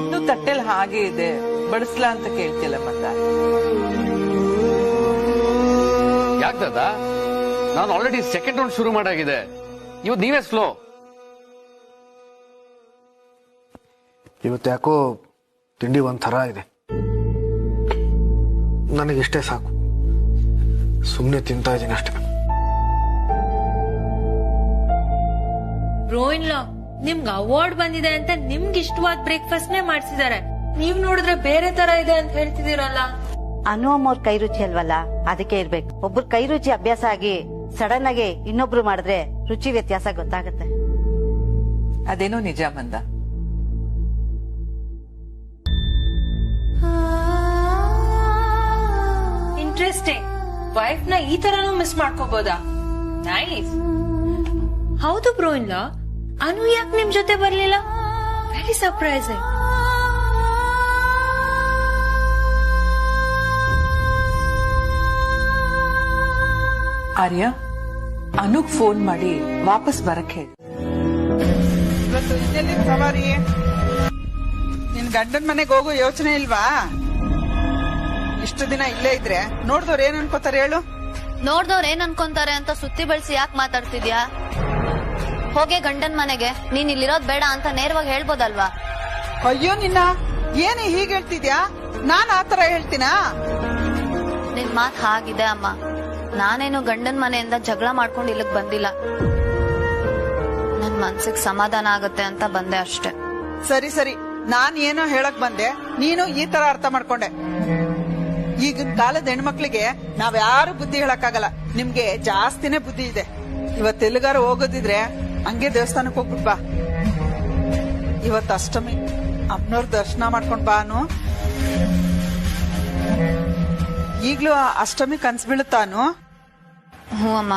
ಇನ್ನು ತಟ್ಟೆಲ್ ಹಾಗೆ ಇದೆ, ಬಡಿಸ್ಲಾ ಅಂತ ಕೇಳ್ತಿಲ್ಲ ಮತ್ತ. ಯಾಕೆ ದಾದಾ, ನಾನು ಆಲ್ರೆಡಿ ಸೆಕೆಂಡ್ ರೌಂಡ್ ಶುರು ಮಾಡಾಗಿದೆ. ಇವತ್ತು ನೀವೇ ಸ್ಲೋ. ಇವತ್ತು ಯಾಕೋ ತಿಂಡಿ ಒಂಥರ ಇದೆ. ನನಗಿಷ್ಟೇ ಸಾಕು, ಸುಮ್ಮನೆ ತಿಂತಾ ಇದ್ದೀನಿ ಅಷ್ಟೇ. ಬ್ರೋಯಿನ್ಲಾ, ನಿಮ್ಗೆ ಅವಾರ್ಡ್ ಬಂದಿದೆ ಅಂತ ನಿಮ್ಗೆ ಇಷ್ಟವಾದ ಬ್ರೇಕ್ಫಾಸ್ಟ್ ನೇ ಮಾಡ್ಸಿದಾರೆ. ನೀವ್ ನೋಡಿದ್ರೆ ಬೇರೆ ತರ ಇದೆ ಅಂತ ಹೇಳ್ತಿದ್ದೀರಲ್ಲ. ಅನು ಅಮ್ಮವ್ರ ಕೈ ರುಚಿ ಅಲ್ವಲ್ಲ, ಅದಕ್ಕೆ ಇರ್ಬೇಕು. ಒಬ್ರು ಕೈ ರುಚಿ ಅಭ್ಯಾಸ ಆಗಿ ಸಡನ್ ಆಗಿ ಇನ್ನೊಬ್ರು ಮಾಡಿದ್ರೆ ರುಚಿ ವ್ಯತ್ಯಾಸ ಗೊತ್ತಾಗುತ್ತೆ. ಅದೇನೋ ನಿಜ ಮಂದ. ಇಂಟ್ರೆಸ್ಟಿಂಗ್. ವೈಫ್ ನ ಈ ತರನೂ ಮಿಸ್ ಮಾಡ್ಕೋಬಹುದಾ? ನೈಸ್. ಹೌದು ಬ್ರೋಯಿನ್ಲಾ, ಅನು ಯಾಕೆ ನಿಮ್ ಜೊತೆ ಬರ್ಲಿಲ್ಲ? Very surprising. ಆರ್ಯ, ಅನುಗ್ ಫೋನ್ ಮಾಡಿ ವಾಪಸ್ ಬರಕ್ ಹೇಳಿ. ಇವತ್ತು ಇದೆಲ್ಲಿ ಸವಾರಿ? ನಿನ್ ಗಂಡನ ಮನೆಗೆ ಹೋಗೋ ಯೋಚನೆ ಇಲ್ವಾ? ಇಷ್ಟು ದಿನ ಇಲ್ಲೇ ಇದ್ರೆ ನೋಡ್ದವ್ರು ಏನ್ ಅನ್ಕೋತಾರೆ ಹೇಳು? ನೋಡ್ದವ್ರು ಏನ್ ಅನ್ಕೊಂತಾರೆ ಅಂತ ಸುತ್ತಿ ಬಳಸಿ ಯಾಕೆ ಮಾತಾಡ್ತಿದ್ಯಾ? ಹೋಗೆ ಗಂಡನ್ ಮನೆಗೆ, ನೀನ್ ಇಲ್ಲಿರೋದ್ ಬೇಡ ಅಂತ ನೇರವಾಗಿ ಹೇಳ್ಬೋದಲ್ವಾ? ಅಯ್ಯೋ ನಿನ್ನ, ಏನೇ ಹೀಗೆ ಹೇಳ್ತಿದ್ಯಾ? ನಾನ್ ಆತರ ಹೇಳ್ತೀನಾ? ನಿನ್ ಮಾತ್ ಹಾಗಿದೆ ಅಮ್ಮ. ನಾನೇನು ಗಂಡನ್ ಮನೆಯಿಂದ ಜಗಳ ಮಾಡ್ಕೊಂಡು ಇಲ್ಲಿಗ್ ಬಂದಿಲ್ಲ. ನನ್ ಮನ್ಸಿಗೆ ಸಮಾಧಾನ ಆಗತ್ತೆ ಅಂತ ಬಂದೆ ಅಷ್ಟೇ. ಸರಿ ಸರಿ, ನಾನ್ ಏನೋ ಹೇಳಕ್ ಬಂದೆ, ನೀನು ಈ ತರ ಅರ್ಥ ಮಾಡ್ಕೊಂಡೆ. ಈಗಿನ ಕಾಲದ ಹೆಣ್ಮಕ್ಳಿಗೆ ನಾವ್ಯಾರು ಬುದ್ಧಿ ಹೇಳಕ್ಕಾಗಲ್ಲ. ನಿಮ್ಗೆ ಜಾಸ್ತಿನೇ ಬುದ್ಧಿ ಇದೆ. ಇವತ್ತೆಲ್ಲಿಗಾರು ಹೋಗೋದಿದ್ರೆ ಹಂಗೆ ದೇವಸ್ಥಾನಕ್ಕೆ ಹೋಗ್ಬಿಟ್ ಬಾ. ಇವತ್ತು ಅಷ್ಟಮಿ, ಅಮ್ಮನವ್ರ ದರ್ಶನ ಮಾಡ್ಕೊಂಡ್ ಬಾ. ಅನು, ಈಗ್ಲೂ ಅಷ್ಟಮಿ ಕನ್ಸ್ ಬೀಳುತ್ತಾನು? ಹ್ಞೂ ಅಮ್ಮ.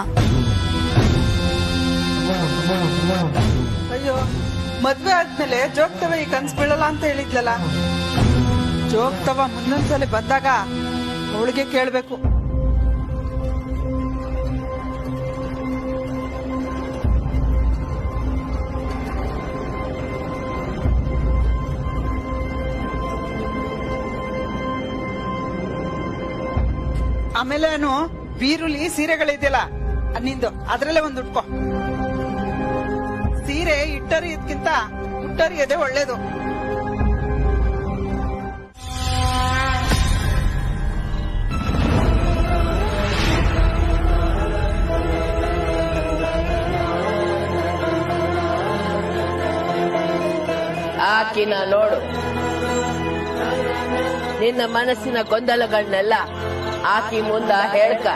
ಅಯ್ಯೋ, ಮದ್ವೆ ಆದ್ಮೇಲೆ ಜೋಗ್ತವ ಈ ಕನ್ಸ್ ಬೀಳಲ್ಲ ಅಂತ ಹೇಳಿದ್ಲಲ್ಲ. ಜೋಗ್ತವ ಮುಂದೊಂದ್ಸಲಿ ಬಂದಾಗ ಅವಳಿಗೆ ಕೇಳ್ಬೇಕು. ಆಮೇಲೆ ಅನು, ಬೀರುಲಿ ಸೀರೆಗಳಿದೆಯಲ್ಲ ನಿಂದು, ಅದ್ರಲ್ಲೇ ಒಂದು ಉಟ್ಕೋ. ಸೀರೆ ಇಟ್ಟರಿಯೋದ್ಕಿಂತ ಉಟ್ಟರಿಯೋದೇ ಒಳ್ಳೇದು. ಆಕಿನ ನೋಡು. ನಿನ್ನ ಮನಸ್ಸಿನ ಗೊಂದಲಗಳನ್ನೆಲ್ಲ ಆಕಿ ಮುಂದ ಹೇಳ್ಕ.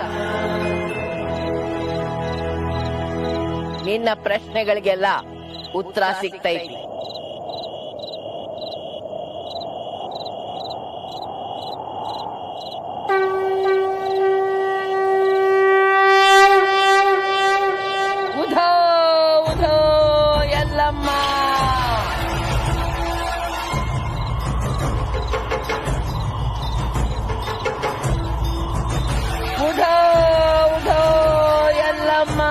ನಿನ್ನ ಪ್ರಶ್ನೆಗಳಿಗೆಲ್ಲ ಉತ್ತರ ಸಿಗ್ತೈತಿ. ಉಧೋ ಉಧೋ ಎಲ್ಲಮ್ಮ. ಉಧೋ ಉಧೋ ಎಲ್ಲಮ್ಮ.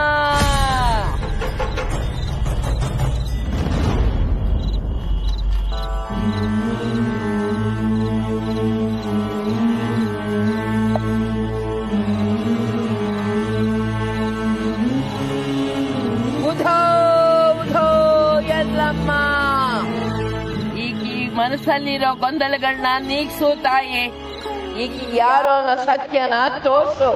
ಉಧೋ ಉಧೋ ಎಲ್ಲಮ್ಮ. ಈಗ ಮನಸ್ಸಲ್ಲಿರೋ ಗೊಂದಲಗಳನ್ನ ನೀಗ್ಸು ತಾಯಿ. ಈಗ ಯಾರೋ ಸತ್ಯನ ತೋರ್ಸು.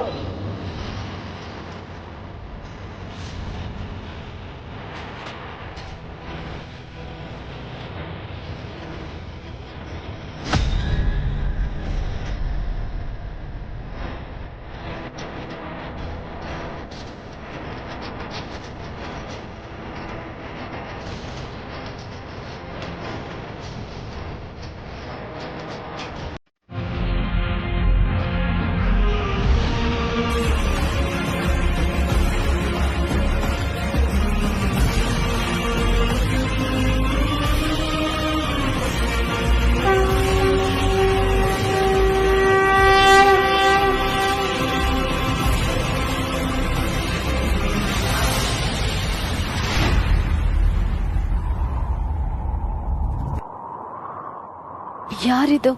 ಯಾರಿದು?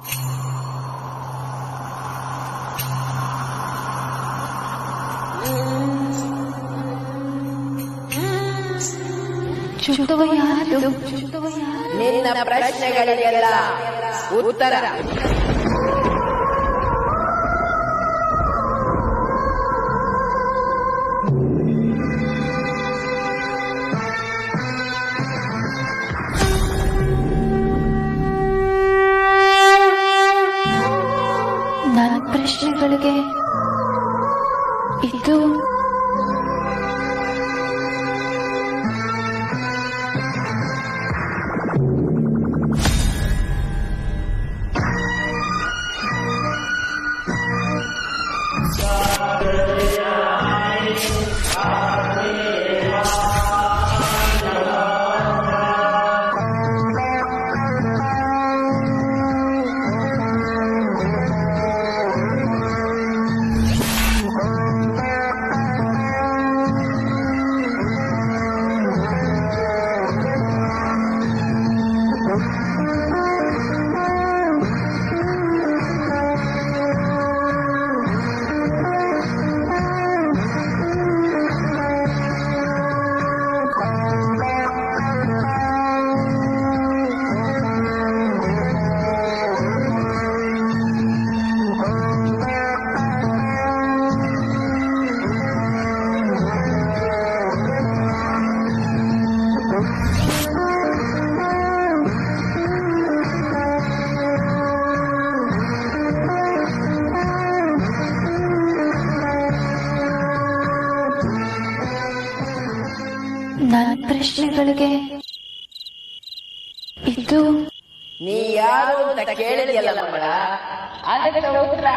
ಚುಟ್ಟವ ಯಾರಿದು? ನಿನ್ನ ಪ್ರಶ್ನೆಗಳಿಗೆಲ್ಲ ಉತ್ತರ ನನ್ನ ಪ್ರಶ್ನೆಗಳಿಗೆ ಇದು ನನ್ನ ಪ್ರಶ್ನೆಗಳಿಗೆ ಇದು ನೀ ಯಾರು ಅಂತ ಕೇಳಿದ್ಯಲ್ಲ ಮಗಳ, ಅದಕ್ಕೆ ಉತ್ತರ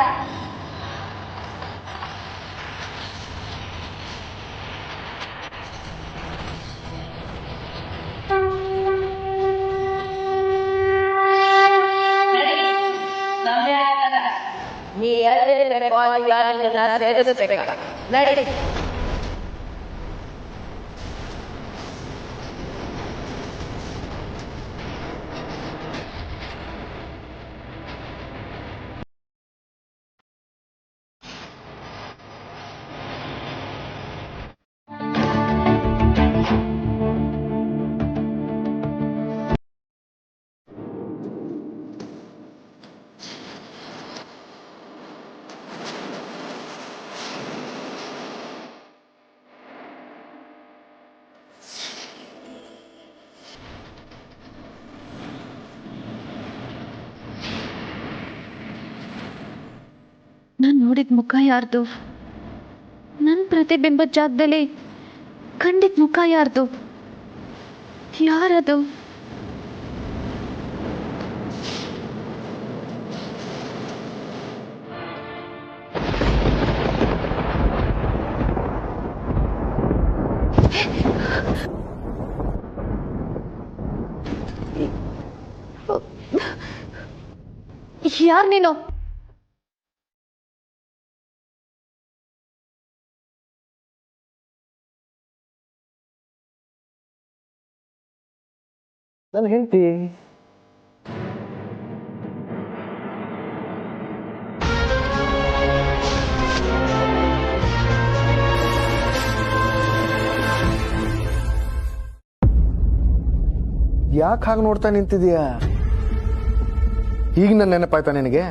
ನೀ ಎಲ್ಲಿರ್ಬೇಕು ಅಲ್ಲಿ ಸೇರಿಸ್ಬೇಕ. ನಡಿ. ನಾನು ನೋಡಿದ ಮುಖ ಯಾರ್ದು? ನನ್ನ ಪ್ರತಿಬಿಂಬದ ಜಾಗದಲ್ಲಿ ಕಂಡಿದ್ ಮುಖ ಯಾರ್ದು? ಯಾರದು? ಯಾರ್ ನೀನು? ನನ್ನ ಹೆಂಡತಿ. ಯಾಕೆ ಹಾಗೆ ನೋಡ್ತಾ ನಿಂತಿದೀಯಾ? ಈಗ ನನ್ನ ನೆನಪಾಯ್ತಾ ನಿನಗೆ?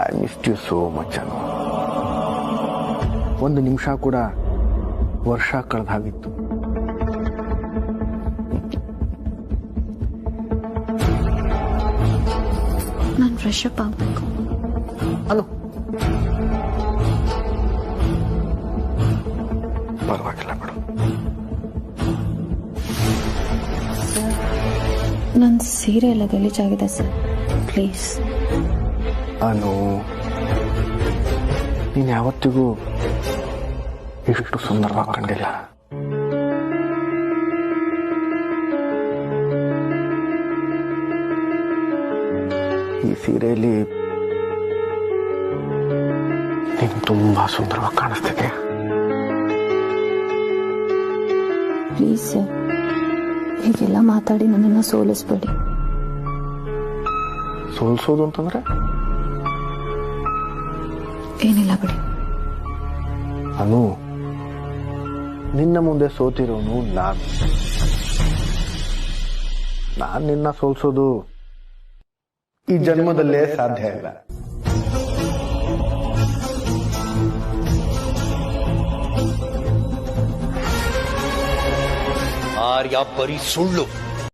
I missed you so much Anu. ಒಂದು ನಿಮಿಷ ಕೂಡ ವರ್ಷ ಕಳೆದ ಹಾಗಿತ್ತು. ನಾನು ಫ್ರೆಶ್ ಅಪ್ ಆಗ್ಬೇಕು. ಅನು, ಪರವಾಗಿಲ್ಲ ಮೇಡಮ್. ನನ್ನ ಸೀರೆ ಎಲ್ಲ ಗಲೀಜಾಗಿದೆ ಸರ್, ಪ್ಲೀಸ್. ಅನು, ನೀನು ಯಾವತ್ತಿಗೂ ಇಷ್ಟು ಸುಂದರವಾಗಿ ಕಂಡಿಲ್ಲ. ಈ ಸೀರೆಯಲ್ಲಿ ನೀನು ತುಂಬಾ ಸುಂದರವಾಗಿ ಕಾಣಿಸ್ತಿದೆ. ಪ್ಲೀಸ್ ಸರ್, ಹೀಗೆಲ್ಲ ಮಾತಾಡಿ ನನ್ನನ್ನು ಸೋಲಿಸ್ಬೇಡಿ. ಸೋಲ್ಸೋದು ಅಂತಂದ್ರೆ ಏನಿಲ್ಲ ಬಿಡಿ. ಅನು, ನಿನ್ನ ಮುಂದೆ ಸೋತಿರೋನು ನಾನು ನಿನ್ನ ಸೋಲ್ಸೋದು ಈ ಜನ್ಮದಲ್ಲೇ ಸಾಧ್ಯ ಇಲ್ಲ. ಆರ್ಯ ಬರೀ ಸುಳ್ಳು.